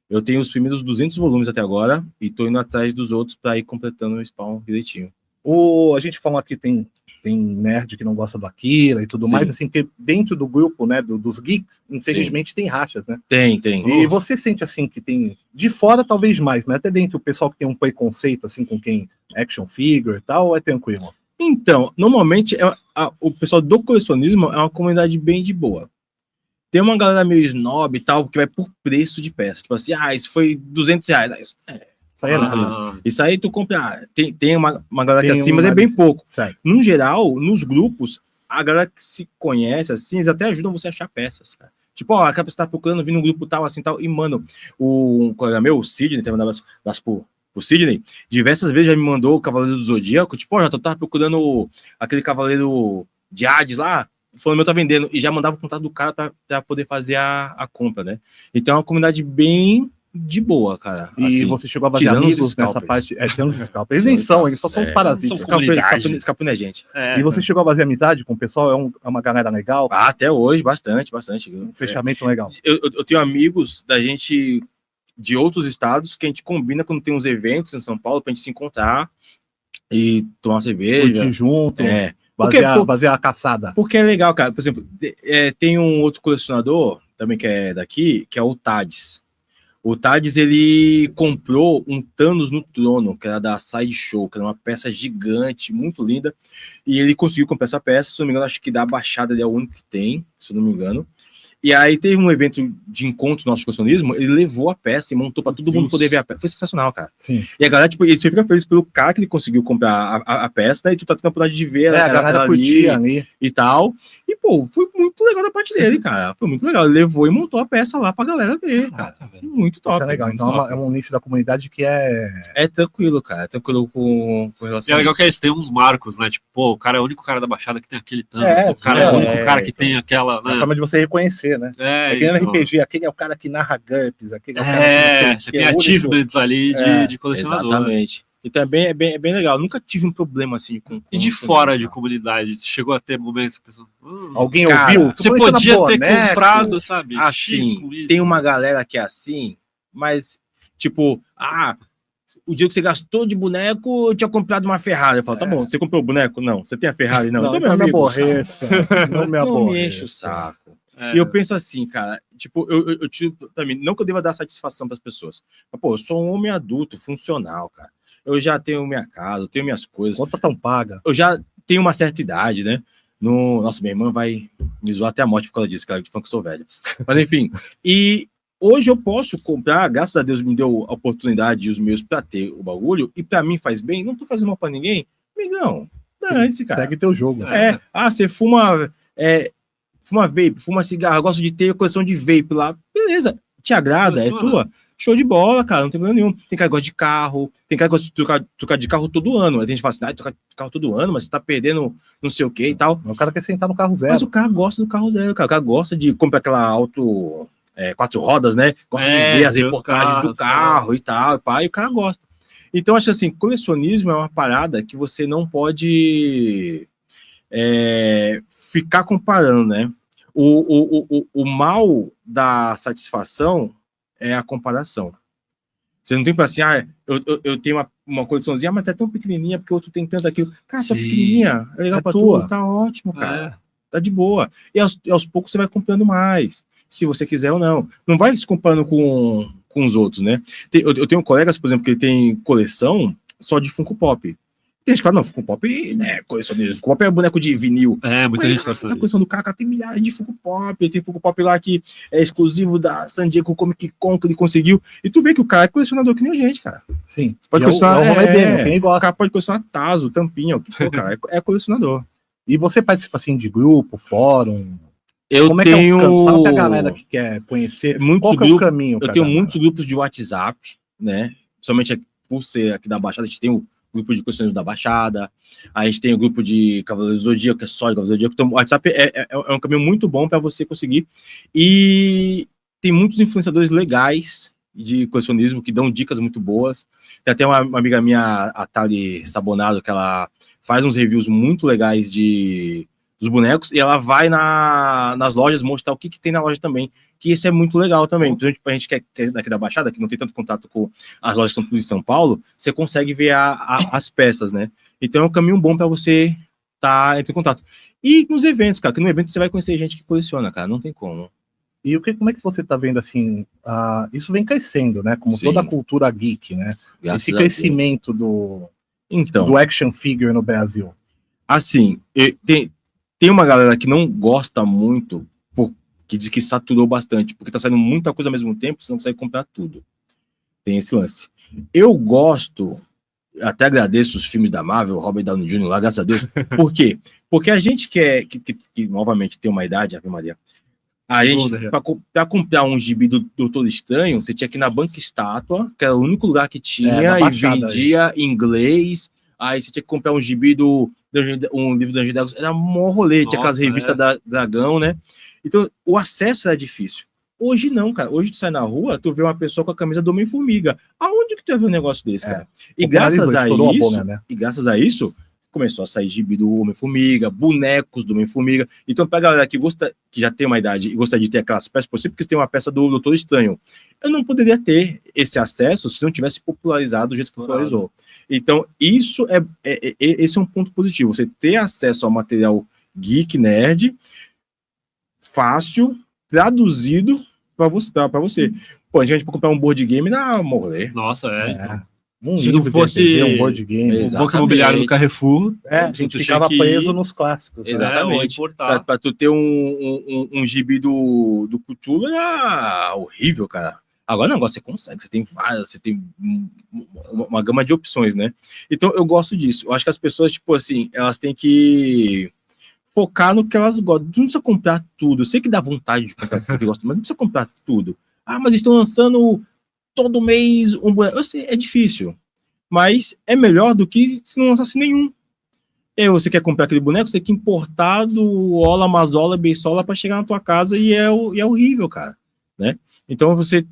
S2: Eu tenho os primeiros 200 volumes até agora e tô indo atrás dos outros para ir completando o Spawn direitinho.
S1: A gente falou aqui, tem nerd que não gosta do Akira e tudo mais, assim, porque dentro do grupo, né, dos geeks, infelizmente tem rachas, né?
S2: Tem.
S1: E você sente, assim, que tem, de fora talvez mais, mas até dentro o pessoal que tem um preconceito, assim, com quem action figure e tal, ou é tranquilo?
S2: Então, normalmente, o pessoal do colecionismo é uma comunidade bem de boa. Tem uma galera meio snob e tal, que vai por preço de peça. Tipo assim, isso foi R$200. Isso aí tu compra. Tem uma galera que é assim, mas é bem pouco.
S1: Certo.
S2: No geral, nos grupos, a galera que se conhece, assim, eles até ajudam você a achar peças, cara. Tipo, aquela pessoa tá procurando, vindo um grupo tal, assim, tal, e, mano, um colega meu, o Sidney, tem mandado pro Sidney, diversas vezes já me mandou o Cavaleiro do Zodíaco, tipo, já tava procurando aquele Cavaleiro de Hades lá, falando meu tá vendendo, e já mandava o contato do cara pra poder fazer a compra, né? Então é uma comunidade bem de boa, cara.
S1: E assim, você chegou a fazer amigos nessa parte? Tirando os scalpers. Eles nem são, eles só são os parasitas.
S2: Escapando é gente.
S1: E você chegou a fazer amizade com o pessoal? É uma galera legal?
S2: Até hoje, bastante.
S1: Um fechamento legal.
S2: Eu tenho amigos da gente de outros estados que a gente combina quando tem uns eventos em São Paulo pra gente se encontrar e tomar uma cerveja.
S1: Curtir junto. Fazer a caçada.
S2: Porque é legal, cara. Por exemplo, tem um outro colecionador também que é daqui, que é o Tades. O Tades, ele comprou um Thanos no Trono, que era da Sideshow, que era uma peça gigante, muito linda, e ele conseguiu comprar essa peça, se não me engano, acho que da Baixada ele é o único que tem, se não me engano. E aí teve um evento de encontro do nosso colecionismo, ele levou a peça e montou para todo mundo poder ver a peça. Foi sensacional, cara.
S1: Sim.
S2: E a galera, tipo, ele fica feliz pelo cara que ele conseguiu comprar a peça, né? E tu tá tendo a oportunidade de ver
S1: a galera curtia ali
S2: e tal. E, pô, foi muito legal da parte dele, cara. Foi muito legal. Ele levou e montou a peça lá pra galera ver, cara. Muito top.
S1: Isso é legal. Então é um nicho da comunidade que
S2: é tranquilo, cara. É tranquilo com relação
S3: a legal que eles têm uns marcos, né? Tipo, pô, o cara é o único cara da Baixada que tem aquele tanto. O cara é o único cara que tem aquela, né?
S1: A forma de você reconhecer, né? Aquele RPG, aquele é o cara que narra GURPS, aquele é o cara
S3: que você tem achievements ali de colecionador.
S2: Exatamente. Então é bem legal. Nunca tive um problema assim com
S3: e de fora de comunidade? Chegou a ter momentos pensando,
S1: alguém ouviu?
S3: Você podia ter comprado, sabe?
S2: Assim, tem uma galera que é assim, mas tipo, o dia que você gastou de boneco, eu tinha comprado uma Ferrari. Eu falo, tá bom, você comprou o boneco? Não. Você tem a Ferrari? Não.
S1: Não, então me aborreça.
S2: Não me enche o saco. E eu penso assim, cara, tipo, eu tiro pra mim, não que eu deva dar satisfação pras pessoas, mas, pô, eu sou um homem adulto, funcional, cara. Eu já tenho minha casa, eu tenho minhas coisas.
S1: Conta tão paga.
S2: Eu já tenho uma certa idade, né? Nossa, minha irmã vai me zoar até a morte por causa disso, cara, de fã que eu sou velho. Mas enfim, e hoje eu posso comprar, graças a Deus me deu a oportunidade e os meus pra ter o bagulho, e pra mim faz bem, não tô fazendo mal pra ninguém, amigão, dane-se, cara.
S1: Segue teu jogo.
S2: Você fuma vape, fuma cigarro, gosta de ter coleção de vape lá, beleza, te agrada, é tua, show de bola, cara, não tem problema nenhum. Tem cara que gosta de carro, tem cara que gosta de trocar de carro todo ano, a gente fala assim, trocar de carro todo ano, mas você tá perdendo não sei o que e tal.
S1: O cara quer sentar no carro zero.
S2: Mas o cara gosta do carro zero, cara, o cara gosta de comprar aquela auto 4 rodas, né, gosta de ver as reportagens do carro e tal, e o cara gosta. Então, acho assim, colecionismo é uma parada que você não pode ficar comparando, né? O mal da satisfação é a comparação. Você não tem para assim, eu tenho uma coleçãozinha, mas tá tão pequenininha porque o outro tem tanto aquilo. Cara, tá pequenininha, é legal pra tu, tá ótimo, cara. Tá de boa. E aos poucos você vai comprando mais, se você quiser ou não. Não vai se comparando com os outros, né? Eu tenho colegas, por exemplo, que tem coleção só de Funko Pop. Tem gente que fala, não, Funko Pop é colecionismo. Funko Pop é boneco de vinil.
S3: Muita gente tá
S2: falando. A coleção do cara tem milhares de Funko Pop. Tem Funko Pop lá que é exclusivo da San Diego Comic Con que ele conseguiu. E tu vê que o cara é colecionador que nem a gente, cara.
S1: Sim.
S2: Pode colecionar.
S1: Quem gosta.
S2: O cara pode colecionar Tazo, Tampinha, o que for, cara. É colecionador.
S1: E você participa assim de grupo, fórum?
S2: Como tenho...
S1: é os fala pra galera que quer conhecer
S2: muitos
S1: qual é o caminho.
S2: Eu tenho muitos grupos de WhatsApp, né? Principalmente por ser aqui da Baixada, a gente tem grupo de colecionadores da Baixada, a gente tem o grupo de Cavaleiros do Zodíaco, que é só de Cavaleiros do Zodíaco. Então, o WhatsApp é um caminho muito bom para você conseguir. E tem muitos influenciadores legais de colecionismo que dão dicas muito boas. Tem até uma amiga minha, a Thali Sabonado, que ela faz uns reviews muito legais dos bonecos, e ela vai nas lojas mostrar o que tem na loja também, que isso é muito legal também. Principalmente pra gente que é daqui da Baixada, que não tem tanto contato com as lojas que estão tudo em São Paulo, você consegue ver as peças, né? Então é um caminho bom para você estar entre em contato. E nos eventos, cara, que no evento você vai conhecer gente que coleciona, cara, não tem como.
S1: E como é que você está vendo, assim, isso vem crescendo, né? Como
S2: Sim.
S1: toda a cultura geek, né?
S2: Graças
S1: Esse
S2: a Deus.
S1: crescimento do
S2: Então,
S1: action figure no Brasil.
S2: assim, tem uma galera que não gosta muito, que diz que saturou bastante, porque tá saindo muita coisa ao mesmo tempo, você não consegue comprar tudo. Tem esse lance. Eu gosto, até agradeço os filmes da Marvel, Robert Downey Jr. lá, graças a Deus. Por quê? Porque a gente que novamente tem uma idade, Ave Maria, a gente, para comprar um gibi do Doutor Estranho, você tinha que ir na Banca Estátua, que era o único lugar que tinha, e vendia em inglês. Aí você tinha que comprar um gibi um livro do Anjo Dragão, era mó rolê, tinha aquelas revistas da Dragão, né? Então, o acesso era difícil. Hoje não, cara. Hoje tu sai na rua, tu vê uma pessoa com a camisa do Homem-Formiga. Aonde que tu vai ver um negócio desse, cara? E graças a isso, começou a sair gibi do Homem-Formiga, bonecos do Homem-Formiga. Então, pra galera que já tem uma idade e gostaria de ter aquelas peças, por exemplo, porque tem uma peça do Doutor Estranho, eu não poderia ter esse acesso se não tivesse popularizado do jeito que popularizou. Então, esse é um ponto positivo. Você ter acesso ao material geek, nerd, fácil, traduzido para você. Pô, a gente pode comprar um board game na morrer.
S3: Nossa,
S1: Se não fosse um board game,
S3: um banco imobiliário no Carrefour,
S1: a gente ficava preso nos clássicos.
S2: Exatamente. Para tu ter um gibi do Cthulhu era horrível, cara. Agora não, você consegue, você tem várias, você tem uma gama de opções, né? Então eu gosto disso. Eu acho que as pessoas, tipo assim, elas têm que focar no que elas gostam. Tu não precisa comprar tudo. Eu sei que dá vontade de comprar tudo que gosta, mas não precisa comprar tudo. Ah, mas estão lançando todo mês um boneco. Eu sei, é difícil. Mas é melhor do que se não lançasse nenhum. E aí você quer comprar aquele boneco, você tem que importar do Ola, Mazola, Beisola para chegar na tua casa e é horrível, cara. Né? Então você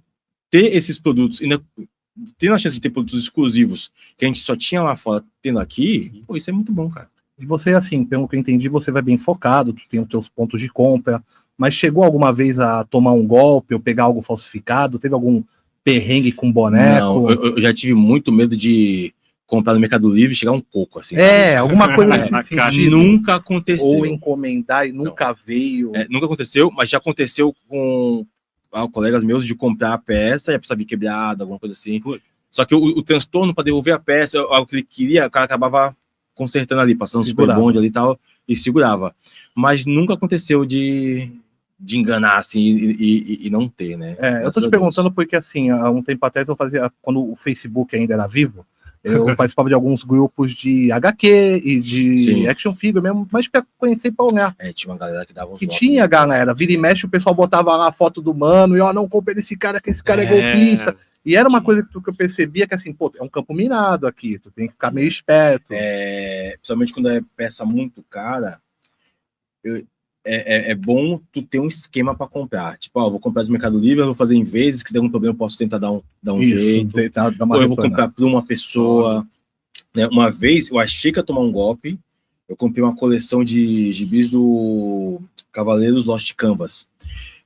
S2: ter esses produtos, ainda tendo a chance de ter produtos exclusivos que a gente só tinha lá fora, tendo aqui, pô, isso é muito bom, cara.
S1: E você, assim, pelo que eu entendi, você vai bem focado, tu tem os teus pontos de compra, mas chegou alguma vez a tomar um golpe ou pegar algo falsificado? Teve algum perrengue com boneco?
S2: Não, eu já tive muito medo de comprar no Mercado Livre e chegar um coco, assim.
S1: Alguma coisa nesse sentido.
S2: Nunca aconteceu.
S1: Ou encomendar e nunca veio.
S2: Nunca aconteceu, mas já aconteceu com colegas meus de comprar a peça e a peça vir quebrada, alguma coisa assim. Só que o transtorno para devolver a peça, algo que ele queria, o cara acabava consertando ali, passando super bonde ali e tal, e segurava. Mas nunca aconteceu de enganar, assim, e não ter, né?
S1: Eu tô te perguntando porque, assim, há um tempo atrás eu fazia, quando o Facebook ainda era vivo, eu participava de alguns grupos de HQ e de action figure mesmo, mas pra conhecer e pra olhar.
S2: Tinha uma galera que dava uns
S1: tinha galera, vira e mexe, o pessoal botava lá a foto do mano, e não compre esse cara, que esse cara é golpista. E era uma coisa que eu percebia que, assim, pô, é um campo minado aqui, tu tem que ficar meio esperto.
S2: Principalmente quando é peça muito cara, é bom tu ter um esquema para comprar. Tipo, vou comprar do Mercado Livre, eu vou fazer em vezes, que se der algum problema eu posso tentar dar um jeito. Ou eu vou comprar para uma pessoa. Né? Uma vez, eu achei que ia tomar um golpe, eu comprei uma coleção de gibis do Cavaleiros Lost Canvas.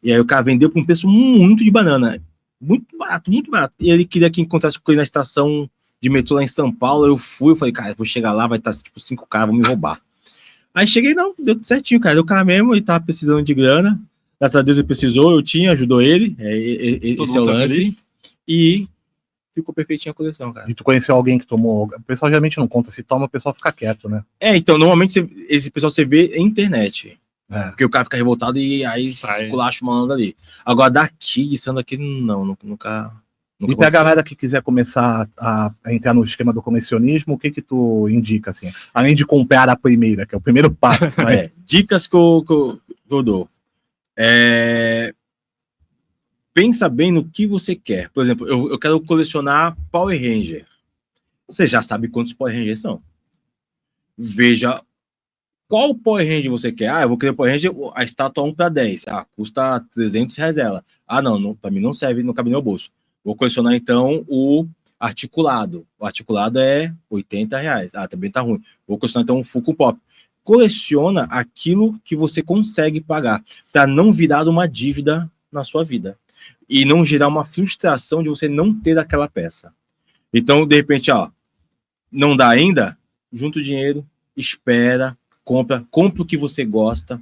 S2: E aí o cara vendeu por um preço muito de banana. Muito barato, muito barato. E ele queria que encontrasse com ele na estação de metrô lá em São Paulo. Eu falei, cara, eu vou chegar lá, vai estar tipo 5 caras, vão me roubar. Aí cheguei, não, deu tudo certinho, cara. Deu o cara mesmo, ele tava precisando de grana. Graças a Deus ele precisou, eu ajudou ele. Esse é o lance. Feliz. E ficou perfeitinho a coleção, cara.
S1: E tu conheceu alguém que tomou? O pessoal geralmente não conta, se toma, o pessoal fica quieto, né?
S2: Então, normalmente esse pessoal você vê em internet. Porque o cara fica revoltado e aí esculacha o malandro ali. Agora, daqui, nunca.
S1: E pra galera que quiser começar a entrar no esquema do colecionismo, o que tu indica, assim? Além de comprar a primeira, que é o primeiro passo.
S2: Dicas que eu dou. Pensa bem no que você quer. Por exemplo, eu quero colecionar Power Ranger. você já sabe quantos Power Rangers são. Veja qual Power Ranger você quer. Eu vou querer Power Ranger, a estátua 1 para 10. Custa R$300 ela. Não, para mim não serve, não cabe no meu bolso. Vou colecionar então o articulado. O articulado é R$80. Também tá ruim. Vou colecionar então o Funko Pop. Coleciona aquilo que você consegue pagar, para não virar uma dívida na sua vida. E não gerar uma frustração de você não ter aquela peça. Então, de repente, não dá ainda? Junta o dinheiro, espera, compra o que você gosta,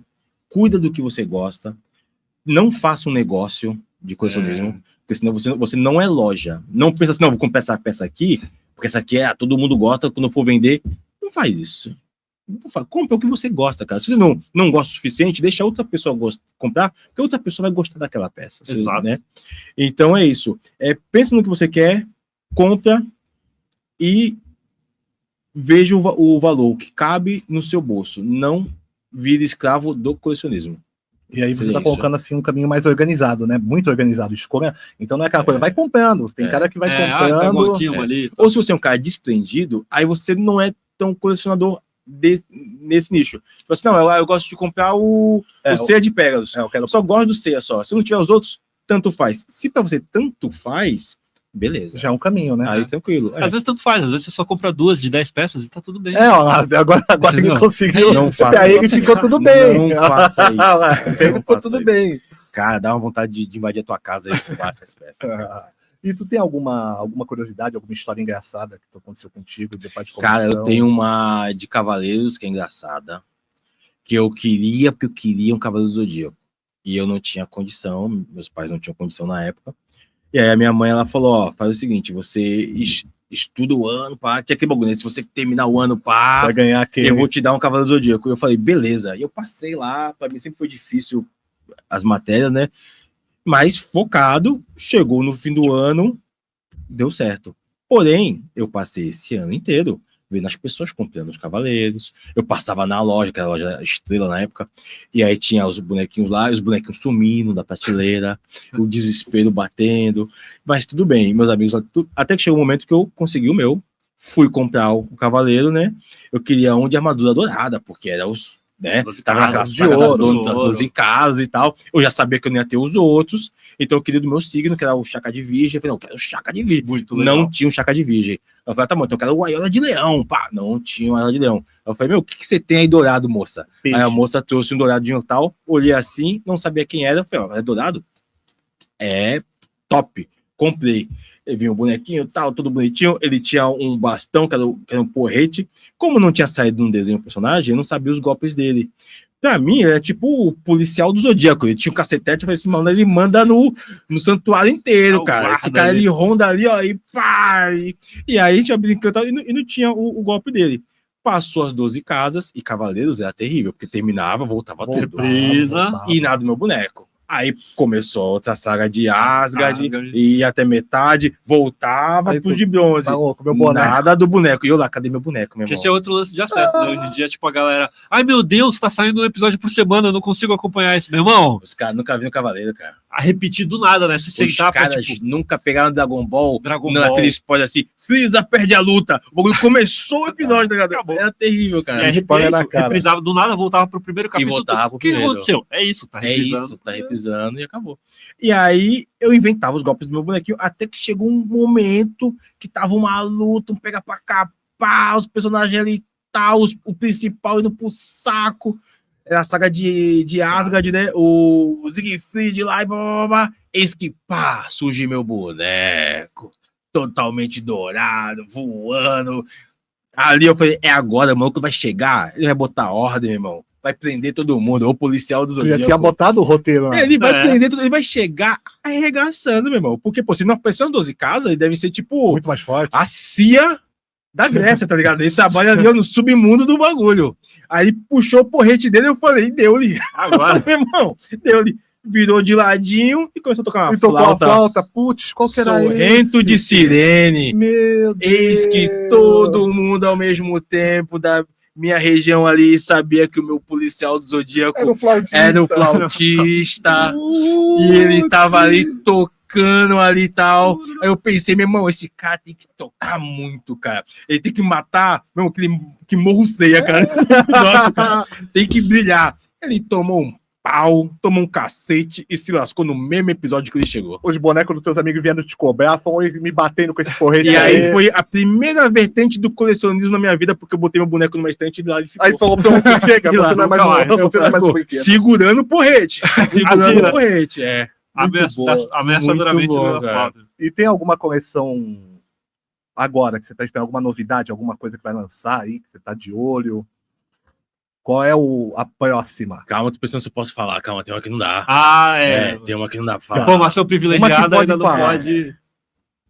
S2: cuida do que você gosta, não faça um negócio de colecionismo, porque senão você não é loja. Não pensa assim, vou comprar essa peça aqui, porque essa aqui todo mundo gosta, quando eu for vender. Não faz isso. Compra o que você gosta, cara. Se você não gosta o suficiente, deixa outra pessoa comprar, porque outra pessoa vai gostar daquela peça.
S3: Exato.
S2: Né? Então é isso. Pensa no que você quer, compra e veja o valor que cabe no seu bolso. Não vire escravo do colecionismo.
S1: E aí você está colocando assim um caminho mais organizado, né? Muito organizado. Escolha. Então não é aquela coisa, vai comprando. Tem cara que vai comprando.
S3: Ali,
S2: Ou se você é um cara desprendido, aí você não é tão colecionador nesse nicho. Tipo assim, eu gosto de comprar o Ceia de Pegasus. Eu só gosto do Ceia só. Se não tiver os outros, tanto faz. Se para você tanto faz, beleza.
S1: Já é um caminho, né?
S2: Aí tranquilo.
S3: Às vezes tanto faz, às vezes você só compra 2 de 10 peças e tá tudo bem.
S1: Agora ele conseguiu.
S2: Não faça,
S1: aí ele ficou tudo bem.
S2: Não faça isso.
S1: Ele ficou tudo bem.
S2: Cara, dá uma vontade de invadir a tua casa e roubar essas peças.
S1: E tu tem alguma curiosidade, alguma história engraçada que aconteceu contigo de parte de
S2: Cara, eu tenho uma de Cavaleiros que é engraçada, que eu queria, porque eu queria um Cavaleiro do Zodíaco. E eu não tinha condição, meus pais não tinham condição na época. E aí a minha mãe, ela falou, faz o seguinte, você estuda o ano, pá, tinha aquele bagulho, né? Se você terminar o ano, pá,
S1: vai ganhar
S2: eu vou te dar um Cavaleiro do Zodíaco. Eu falei, beleza. E eu passei lá, pra mim sempre foi difícil as matérias, né? Mas focado, chegou no fim do ano, deu certo. Porém, eu passei esse ano inteiro vendo as pessoas comprando os Cavaleiros. Eu passava na loja, que era a loja Estrela na época, e aí tinha os bonequinhos lá, e os bonequinhos sumindo da prateleira, o desespero batendo. Mas tudo bem, meus amigos, até que chegou um momento que eu consegui o meu, fui comprar o Cavaleiro, né? Eu queria um de armadura dourada, porque era os, né? Tava na casa de ouro, 12 casas e tal. Eu já sabia que eu não ia ter os outros, então eu queria do meu signo, que era o Chakra de Virgem. Eu falei, não, eu quero o Chakra de Virgem.
S3: Muito legal.
S2: Não tinha o Chakra de Virgem. Eu falei, tá bom, então eu quero o Aiola de Leão. Pá, não tinha o Aiola de Leão. Eu falei, o que você tem aí dourado, moça? Peixe. Aí a moça trouxe um douradinho e tal, olhei assim, não sabia quem era. Eu falei, é dourado? É top. Comprei. Ele vinha um bonequinho tal, todo bonitinho. Ele tinha um bastão, que era um porrete. Como não tinha saído num desenho do personagem, eu não sabia os golpes dele. Pra mim, ele é tipo o policial do Zodíaco. Ele tinha um cacetete, eu falei assim, mano, ele manda no santuário inteiro, cara. Esse cara, ele ronda ali, ó, e pá! E aí a gente ia brincando e não tinha o golpe dele. Passou as 12 casas e Cavaleiros era terrível, porque terminava, voltava tudo. E nada do meu boneco. Aí começou outra saga de Asgard, ia até metade, voltava pros de bronze. Nada do boneco. E eu lá, cadê meu boneco, meu irmão?
S3: Esse é outro lance de acesso, né? Hoje em dia, tipo, a galera... Ai, meu Deus, tá saindo um episódio por semana, eu não consigo acompanhar isso. Meu irmão...
S2: Os caras nunca viram Cavaleiro, cara.
S3: A repetir do nada, né? Se sentar
S2: os caras
S3: tipo...
S2: nunca pegaram Dragon Ball.
S3: Naquele
S2: spoiler assim, Freeza perde a luta. O bagulho começou o episódio, tá ligado? Era terrível, cara.
S3: E reprisava do nada, voltava pro primeiro capítulo.
S2: E voltava pro primeiro.
S3: O que aconteceu? É isso, tá reprisando.
S2: É isso, tá reprisando e acabou. E aí eu inventava os golpes do meu bonequinho, até que chegou um momento que tava uma luta, um pega pra capar, os personagens ali tal, o principal indo pro saco. Era a saga de Asgard, né? O Siegfried lá e blá, blá, blá. Eis que, pá, surge meu boneco. Totalmente dourado, voando. Ali eu falei, é agora, mano, que vai chegar. Ele vai botar ordem, meu irmão. Vai prender todo mundo. O policial do Zodíaco.
S1: Já tinha botado o roteiro, né?
S2: Ele vai prender todo, ele vai chegar arregaçando, meu irmão. Porque, pô, se não apareceu 12 casas, ele deve ser, tipo...
S1: muito mais forte.
S2: A CIA da Grécia, tá ligado? Ele trabalha ali no submundo do bagulho. Aí ele puxou o porrete dele, eu falei, deu-lhe.
S3: Agora,
S2: meu irmão, deu-lhe. Virou de ladinho e começou a tocar uma
S1: flauta. Tocou a flauta, putz, qual que era
S2: Sorrento de sirene.
S1: Meu Deus.
S2: Eis que todo mundo ao mesmo tempo da minha região ali sabia que o meu policial do Zodíaco era o flautista. E ele tava ali tocando tocando ali e tal. Aí eu pensei, meu irmão, esse cara tem que tocar muito, cara. Ele tem que matar, meu, que morro ceia, cara. Nossa, cara. Tem que brilhar. Ele tomou um pau, tomou um cacete e se lascou no mesmo episódio que ele chegou.
S1: Os bonecos dos teus amigos vieram te cobrar, foram me batendo com esse porrete.
S2: E aí foi a primeira vertente do colecionismo na minha vida, porque eu botei meu boneco numa estante e lá ele ficou.
S1: Aí falou, pronto, chega,
S2: E lá,
S1: você não é mais
S2: nunca mais.
S1: um brinquedo.
S2: Segurando o porrete. Segurando o porrete, é.
S3: Ameaçadoramente
S2: Muito bom,
S3: na
S2: cara.
S3: foto.
S1: E tem alguma coleção agora que você tá esperando, alguma novidade, alguma coisa que vai lançar aí, que você tá de olho? Qual é a próxima?
S2: Calma, tô pensando se eu posso falar. Calma, tem uma que não dá. Tem uma que não dá pra falar.
S3: Informação privilegiada
S1: pode
S3: ainda não
S1: falar.
S3: pode.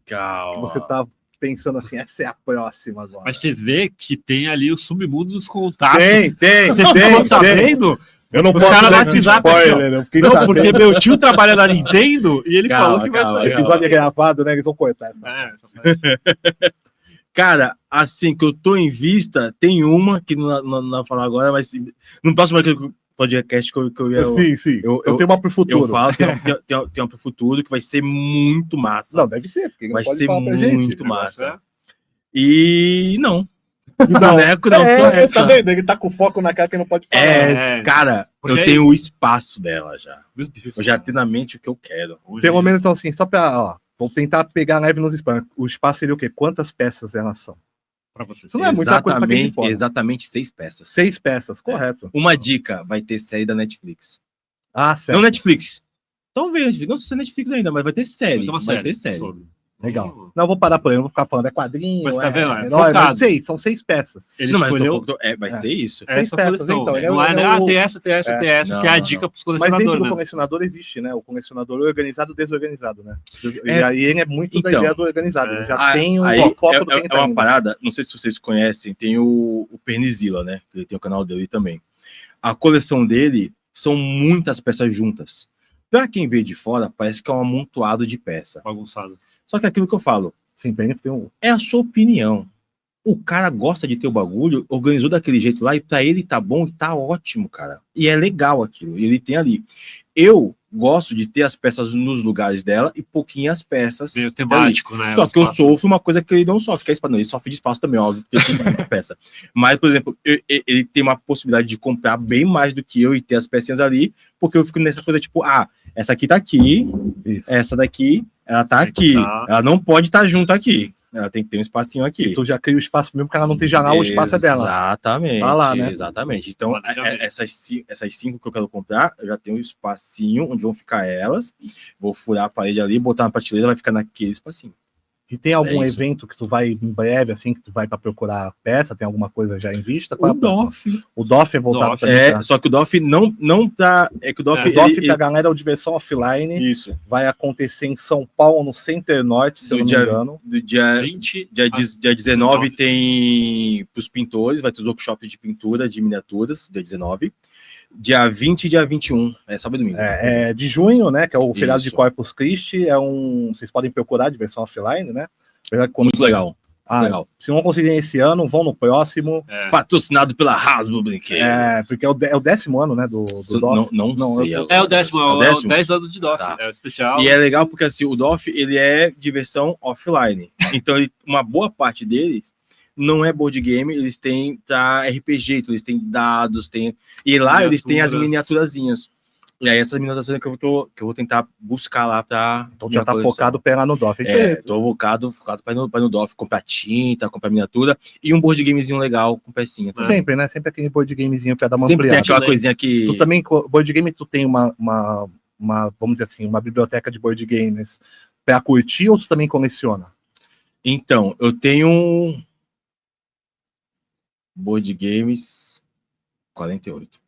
S2: Calma.
S1: Você tá pensando assim, essa é a próxima agora.
S3: Mas você vê que tem ali o submundo dos contatos.
S1: Tem.
S3: Você ficou sabendo?
S1: Eu não
S3: Os
S1: posso
S3: caras
S1: dar
S3: no WhatsApp
S1: spoiler, eu fiquei
S3: Não,
S1: sabendo.
S3: porque meu tio trabalha na Nintendo e ele falou que vai
S2: calma,
S3: sair.
S1: O episódio é gravado, né? Eles vão cortar.
S2: Cara, assim, que eu tô em vista, tem uma que não vou falar agora, mas no próximo podcast que eu ia...
S1: Sim.
S2: eu
S1: Eu tenho uma pro futuro.
S2: Eu falo, tem uma pro futuro que vai ser muito massa.
S1: Não, deve ser, porque não
S2: vai
S1: pode
S2: ser
S1: falar pra gente.
S2: muito massa. E não.
S1: Não,
S2: boneco não começa.
S1: tá vendo? Ele tá com foco na cara que não pode falar.
S2: Cara,
S3: Porque
S2: eu tenho o espaço dela já.
S3: Meu Deus.
S2: Eu já tenho na mente o que eu quero.
S1: Pelo menos, então, assim, só pra, vou tentar pegar leve nos spam. O espaço seria o quê? Quantas peças elas são?
S3: Pra você.
S1: Isso não é muita coisa pra quem de fora.
S2: Exatamente 6 peças.
S1: 6 peças, correto.
S2: Uma dica, vai ter série da Netflix.
S1: Ah, certo.
S2: Não Netflix. Talvez, Netflix. Não sei se é Netflix ainda, mas vai ter série.
S3: Vai ter série.
S1: Legal. Não, eu vou parar por aí, não vou ficar falando. É quadrinho,
S3: Mas tá vendo? É
S1: herói,
S3: focado.
S1: não sei, são 6 peças.
S3: Ele
S2: Não, mas
S3: escolheu
S2: vai ser isso.
S3: essa
S1: peças,
S3: coleção.
S1: então,
S3: Não é, tem essa, tem essa,
S2: Não,
S3: que é a
S2: não,
S3: dica pros
S1: Mas dentro
S3: colecionadores,
S1: do
S3: né?
S1: colecionador existe, né? O colecionador organizado, desorganizado, né? E
S2: É.
S1: aí ele é muito da
S2: Então,
S1: ideia do organizado. Ele já
S2: Ah,
S1: tem o
S2: aí
S1: foco do quem tá
S2: uma
S1: indo.
S2: parada, não sei se vocês conhecem, tem o Pernizila, né? Ele tem o canal dele também. A coleção dele são muitas peças juntas. Pra quem vê de fora, parece que é um amontoado de peça.
S3: Bagunçado.
S2: Só que é aquilo que eu falo,
S1: Sim, bem, tem um...
S2: é a sua opinião. O cara gosta de ter o bagulho, organizou daquele jeito lá, e pra ele tá bom e tá ótimo, cara. E é legal aquilo, e ele tem ali. Eu gosto de ter as peças nos lugares dela e pouquinhas peças.
S3: Meio temático, né?
S2: Só que eu
S3: Espaço.
S2: sofro uma coisa que ele não sofre, que é espaço. Não, ele sofre de espaço também, óbvio, porque ele tem muita peça. Mas, por exemplo, ele tem uma possibilidade de comprar bem mais do que eu e ter as pecinhas ali, porque eu fico nessa coisa tipo, essa aqui tá aqui,
S1: Isso.
S2: essa daqui, ela tá
S3: Tem que
S2: aqui.
S3: tá.
S2: Ela não pode estar junto aqui. Ela tem que ter um espacinho aqui.
S1: E tu já cria o espaço mesmo, porque ela não esteja lá, o espaço é dela.
S2: Exatamente.
S1: Tá lá, né?
S2: Exatamente. Então,
S3: Planejamento.
S2: essas 5 que eu quero comprar, eu já tenho um espacinho onde vão ficar elas. Vou furar a parede ali, botar na prateleira, vai ficar naquele espacinho.
S1: E tem algum
S2: É isso.
S1: evento que tu vai em breve, assim, que tu vai pra procurar peça? Tem alguma coisa já em vista? Qual é a próxima?
S2: DOF.
S1: O DOF é voltado
S3: DOF.
S1: também pra...
S2: Só que o DOF não tá. É que o DOF.
S1: O DOF pra galera é o Diversão Offline.
S2: Isso.
S1: Vai acontecer em São Paulo, no Center Norte, se eu não me engano.
S2: Do dia
S3: 20.
S2: dia 19 tem pros pintores, vai ter os workshops de pintura, de miniaturas, dia 19. Dia 20 e dia 21, é sábado e domingo.
S1: É de junho, né? Que é o feriado de
S2: Isso.
S1: Corpus Christi. Vocês podem procurar Diversão Offline, né? Apesar que
S2: Muito legal. Legal.
S1: Se não conseguirem esse ano, vão no próximo.
S2: Patrocinado pela Hasbro Brinquedo.
S1: Porque é o 10º ano, né? Do DOF.
S2: Não sei.
S1: eu-
S3: É o 10º,
S2: É o
S3: é o
S2: 10º?
S3: 10 anos de DOF.
S2: Tá.
S3: É o especial.
S2: E é legal porque assim, o DOF ele é diversão offline. Então, uma boa parte deles não é board game, eles têm pra RPG, então eles têm dados, e lá eles têm as miniaturazinhas. E aí essas miniaturazinhas que eu vou tentar buscar lá pra...
S1: Então já tá
S2: coleção.
S1: focado pra ir lá no DOF.
S2: Tô focado pra ir no DOF, comprar tinta, comprar miniatura e um board gamezinho legal com pecinha. Tá?
S1: Sempre, né? Sempre aquele board gamezinho pra dar uma
S2: Sempre tem
S1: ampliada.
S2: aquela coisinha que...
S1: Tu também, board game, tu tem uma, vamos dizer assim, uma biblioteca de board games pra curtir ou tu também coleciona?
S2: Então, eu tenho board games 48.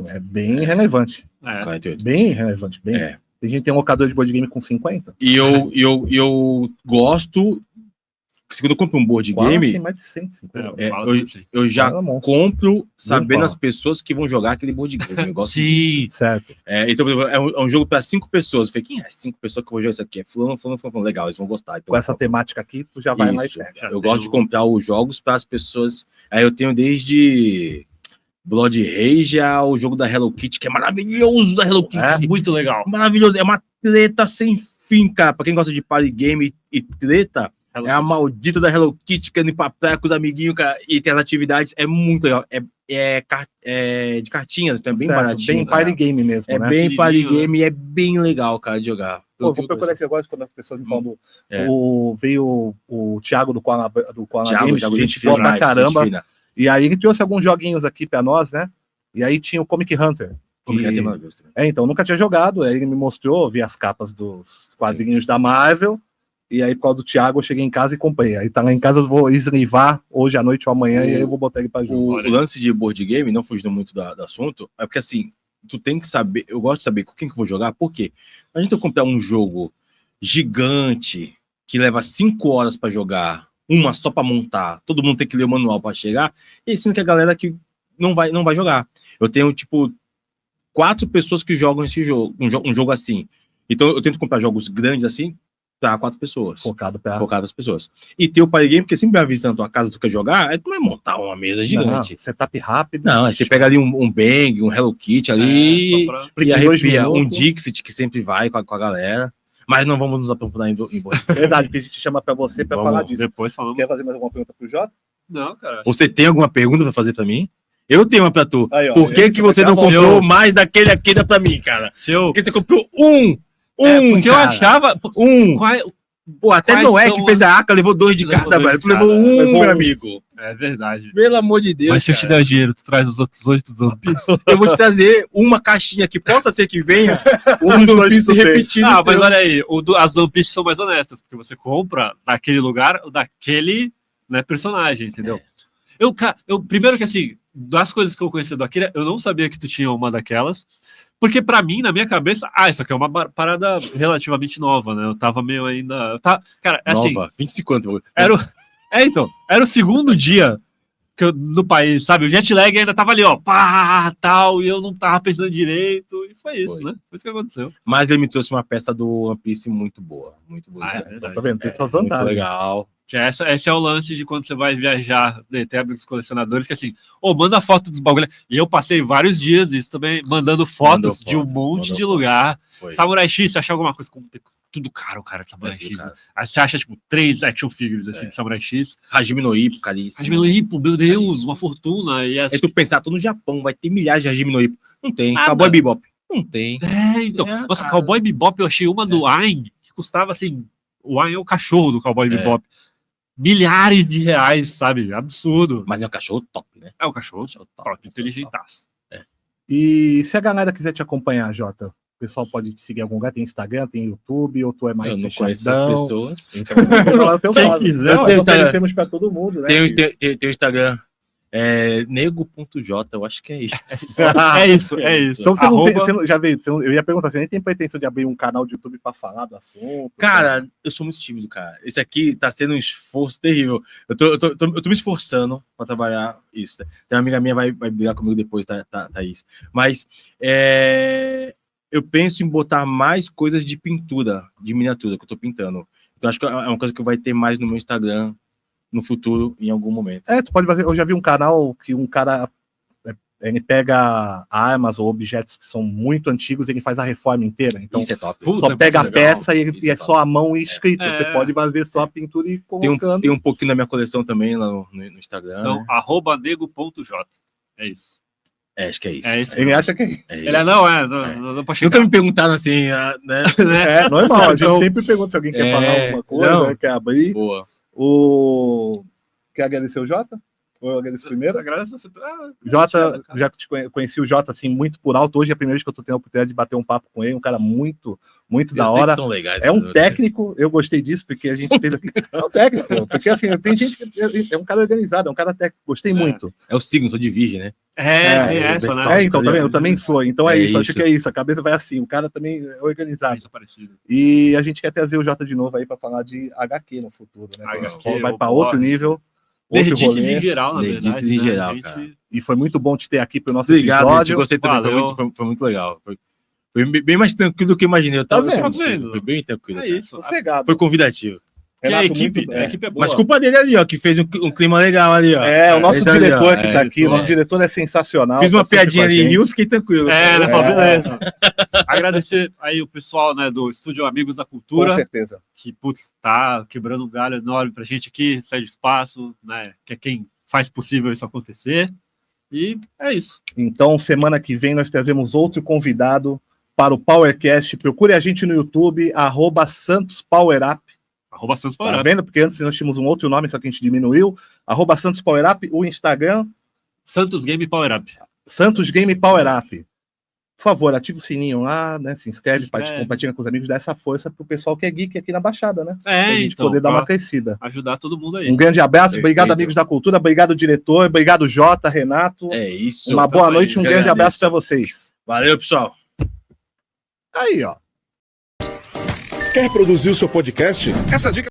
S1: É bem relevante.
S2: 48.
S1: Bem relevante. Bem.
S2: É.
S1: Tem gente que tem um locador de board game com 50.
S2: E eu gosto. Quando eu compro um board
S1: Quase tem
S2: game,
S1: mais de 150.
S2: eu já
S1: Fala, monstro.
S2: compro sabendo
S1: fala.
S2: as pessoas que vão jogar aquele board game. Eu gosto
S3: Sim.
S1: Certo.
S2: então, por exemplo, é um jogo para 5 pessoas. Eu falei, quem é 5 pessoas que eu vou jogar isso aqui? É fulano. Legal, eles vão gostar. Então,
S1: Com essa temática aqui, tu já vai lá e
S2: isso.
S1: pega.
S2: Eu gosto de comprar os jogos para as pessoas. Aí eu tenho desde Blood Rage ao jogo da Hello Kitty, que é maravilhoso da Hello Kitty.
S3: Muito legal.
S2: Maravilhoso. É uma treta sem fim, cara. Pra quem gosta de party game e treta, é a maldita da Hello Kitty querendo ir pra praia com os amiguinhos, cara. E tem as atividades, é muito legal. É de cartinhas, então é bem baratinho.
S1: Bem party game mesmo,
S2: é
S1: né?
S2: bem party
S3: Pequenininho,
S2: game e é bem legal, cara, de jogar.
S1: Pô, vou procurar esse negócio quando as pessoas me falam
S2: É.
S1: veio o Thiago do Koala Games,
S2: Thiago,
S1: gente boa pra
S2: gente
S1: caramba.
S2: fina.
S1: E aí ele trouxe alguns joguinhos aqui pra nós, né? E aí tinha o Comic Hunter.
S2: Comic
S1: que-
S2: Hunter é maravilhoso também.
S1: então, eu nunca tinha jogado, aí ele me mostrou, vi as capas dos quadrinhos da Marvel, e aí por causa do Thiago eu cheguei em casa e comprei. Aí tá lá em casa, eu vou eslivar hoje à noite ou amanhã, e aí eu vou botar ele pra jogo.
S2: O lance de board game, não fugindo muito do assunto, é porque assim, tu tem que saber, eu gosto de saber com quem que eu vou jogar, por quê? A gente comprar um jogo gigante, que leva 5 horas pra jogar, uma só pra montar, todo mundo tem que ler o manual pra chegar, e sendo que a galera que não vai jogar. Eu tenho, tipo, 4 pessoas que jogam esse jogo, um jogo assim. Então eu tento comprar jogos grandes assim, pra 4 pessoas.
S1: Focado
S2: As pessoas. E ter o party game, porque sempre vai visitar na tua casa, tu quer jogar, aí tu não vai montar uma mesa gigante.
S1: Setup rápido.
S2: Não, aí você pega ali um Bang, um Hello Kitty ali,
S3: só pra-
S2: e
S1: em 2
S2: arrepia, um
S1: minutos.
S2: Dixit que sempre vai com a galera. Mas não vamos nos aprofundar em board.
S1: Verdade, porque a gente chama pra você pra
S2: Vamos.
S1: falar disso.
S3: Depois falamos.
S1: Quer fazer mais alguma pergunta pro Jota?
S3: Não, cara.
S2: Você tem alguma pergunta pra fazer pra mim? Eu tenho uma pra tu.
S1: Aí, ó,
S2: Por que
S1: esse
S2: que
S1: vai
S2: você
S1: ser
S2: não
S1: a
S2: comprou
S3: seu.
S2: mais daquele aqui pra mim, cara?
S3: Seu.
S2: Porque você comprou um,
S3: Porque eu
S2: cara.
S3: achava.
S2: Um. Pô, até
S3: Quais
S2: Noé
S3: são
S2: que fez a ACA levou 2 de
S3: Levou
S2: cada,
S3: dois
S2: velho.
S3: de
S2: Tu levou
S3: cada.
S2: um,
S1: Levou
S2: meu
S1: um.
S2: amigo.
S3: É verdade.
S2: Pelo amor de Deus,
S3: Mas se eu te
S2: cara.
S3: der dinheiro, tu traz os outros 8 do One Piece?
S2: Eu vou te trazer uma caixinha que possa ser que venha
S1: Um
S2: do
S1: dos
S2: One Piece
S1: dois que tu tem.
S2: repetindo.
S3: Ah, mas olha aí, as do One Piece são mais honestas, porque você compra naquele lugar, daquele, né, personagem, entendeu? Primeiro que assim, das coisas que eu conheci do Akira, eu não sabia que tu tinha uma daquelas, porque pra mim, na minha cabeça, isso aqui é uma parada relativamente nova, né? Eu tava meio ainda... Cara, é assim,
S2: Nova, 25 anos.
S3: era o segundo dia que eu, no país, sabe? O jet lag ainda tava ali, ó, pá, tal, e eu não tava pensando direito, e foi isso,
S2: Foi.
S3: né? Foi isso que aconteceu.
S2: Mas ele me trouxe uma peça do One Piece muito boa. Muito boa.
S3: Ah, é
S2: cara.
S3: verdade.
S1: Tá vendo? Tem suas
S2: Muito
S1: vantagens.
S2: legal.
S3: Que esse é o lance de quando você vai viajar, né, tem amigos colecionadores que assim, manda foto dos bagulho. E eu passei vários dias isso também, mandando fotos de um monte de lugar.
S2: Foi.
S3: Samurai X, você achar alguma coisa, como tudo caro, cara, de Samurai X.
S2: Cara.
S3: Né? Aí você acha, tipo, 3 action figures, assim, de Samurai X.
S2: Hajime no Ippo, caríssimo.
S3: Hajime no Ippo, meu Deus,
S2: Caríssimo.
S3: uma fortuna. E as...
S2: Aí tu pensar, tô no Japão, vai ter milhares de Hajime no Ippo. Não tem.
S3: Nada.
S2: Cowboy Bebop. Não tem.
S3: Então,
S2: É,
S3: nossa,
S2: cara.
S3: Cowboy Bebop, eu achei uma do Ayn, que custava, assim, o Ayn é o cachorro do Cowboy Bebop. Milhares de reais, sabe? Absurdo.
S2: Mas é um cachorro top, né?
S3: É o cachorro top, inteligentaço.
S1: E se a galera quiser te acompanhar, Jota, o pessoal pode te seguir em algum lugar? Tem Instagram, tem YouTube, ou tu é mais
S2: Eu não conheço essas
S1: fechadão?
S2: pessoas.
S1: Então, eu tenho
S3: Quem
S1: falado.
S3: quiser,
S1: Não,
S2: tem
S1: nós
S2: Instagram.
S1: temos pra todo mundo, né?
S2: Tem o Instagram. Nego.j, eu acho que é isso.
S3: É isso.
S1: Então você não tem,
S3: Arroba-
S1: você não- já veio, eu ia perguntar, você nem tem pretensão de abrir um canal de YouTube pra falar do assunto?
S2: Cara, eu sou muito tímido, cara. Esse aqui tá sendo um esforço terrível. Eu tô me esforçando pra trabalhar isso. Tem uma amiga minha vai brigar comigo depois, Thaís. Mas eu penso em botar mais coisas de pintura, de miniatura, que eu tô pintando. Então acho que é uma coisa que vai ter mais no meu Instagram no futuro, em algum momento.
S1: Tu pode fazer. Eu já vi um canal que um cara ele pega armas ou objetos que são muito antigos e ele faz a reforma inteira. Então,
S2: Isso é top.
S3: Puta,
S1: só pega a
S3: muito legal.
S1: peça e
S2: Isso
S1: é
S2: é
S1: só a mão e escrita.
S3: É.
S1: Você pode fazer só a pintura e ir colocando.
S2: Tem um pouquinho da minha coleção também lá no Instagram.
S3: Então,
S2: né?
S3: @nego.j. É isso.
S2: Acho que é isso.
S3: É isso.
S1: Ele acha que é isso.
S2: É
S3: Ele
S2: isso.
S3: não pode chegar.
S2: Nunca me perguntaram assim, né?
S1: É normal. A gente
S3: Então,
S1: sempre pergunta se alguém quer
S2: é,
S1: falar alguma coisa,
S2: não.
S1: né, quer abrir.
S2: Boa.
S1: Quer agradecer o Jota? Ou eu agradeço primeiro?
S3: Agradeço você.
S1: Jota, já conheci o Jota assim muito por alto. Hoje é a primeira vez que eu tô tendo a oportunidade de bater um papo com ele, um cara muito da hora.
S2: São legais,
S1: É um
S2: né?
S1: técnico, eu gostei disso, porque a gente fez aqui. É um técnico, porque assim, tem gente que é um cara organizado, é um cara técnico, gostei muito.
S2: É o signo, sou de virgem, né?
S3: Tem essa, né?
S1: Então, tá vendo? Eu também sou, então é
S2: É
S1: isso, acho
S2: isso.
S1: que é isso, a cabeça vai assim, o cara também é organizado.
S3: Isso é parecido.
S1: E a gente quer trazer o Jota de novo aí pra falar de HQ no futuro, né?
S3: HQ,
S1: Vai pra
S3: ou
S1: outro
S3: blog.
S1: nível, outro
S3: Nerdices
S1: rolê.
S3: em geral, na
S2: Nerdices
S3: verdade.
S2: em
S3: né?
S2: geral,
S3: A gente-
S2: cara.
S1: E foi muito bom te ter aqui pro nosso
S2: Obrigado, gente.
S1: episódio.
S2: Eu gostei também. Foi muito legal. Foi bem mais tranquilo do que eu imaginei. Eu
S1: Tá
S2: tava
S1: vendo?
S2: sentindo, foi bem tranquilo.
S3: É
S2: cara.
S3: isso.
S1: Sossegado.
S2: Foi convidativo.
S3: Que a
S1: Renato,
S3: equipe,
S1: muito-
S3: a equipe é boa.
S2: Mas culpa dele ali, ó, que fez um clima legal ali, ó.
S1: o nosso
S2: Então,
S1: diretor
S2: ó,
S1: que tá aqui, o nosso diretor é sensacional.
S2: Fiz uma
S1: tá sempre
S2: piadinha
S1: com a
S2: ali em
S1: gente.
S2: Rio, fiquei tranquilo.
S3: Ele falou, beleza. Agradecer aí o pessoal, né, do Estúdio Amigos da
S1: Com
S3: Cultura,
S1: certeza.
S3: que, putz, tá quebrando um galho enorme pra gente aqui, Sérgio Espaço, né, que é quem faz possível isso acontecer. E é isso.
S1: Então, semana que vem nós trazemos outro convidado para o PowerCast. Procure a gente no YouTube, @SantosPowerUp.
S3: @Santos
S1: Tá
S3: Power Up.
S1: vendo? Porque antes nós tínhamos um outro nome, só que a gente diminuiu. @SantosPowerUp, o Instagram,
S3: Santos Game Power Up.
S1: Santos Game Power Up. Por favor, ativa o sininho lá, né? Se inscreve,
S3: Se inscreve.
S1: compartilha com os amigos, dá essa força pro pessoal que é geek aqui na Baixada, né? Pra
S3: É,
S1: gente
S3: então,
S1: poder dar uma
S3: pra
S1: crescida.
S3: ajudar todo mundo aí.
S1: Um grande abraço, obrigado,
S2: Perfeito.
S1: amigos da cultura, obrigado, diretor, obrigado, Jota, Renato.
S2: É isso.
S1: Uma boa
S3: tamo
S1: noite,
S3: aí,
S1: um
S2: eu
S1: grande
S2: agradeço.
S1: abraço para vocês.
S2: Valeu, pessoal.
S1: Aí, ó.
S4: Quer produzir o seu podcast?
S5: Essa dica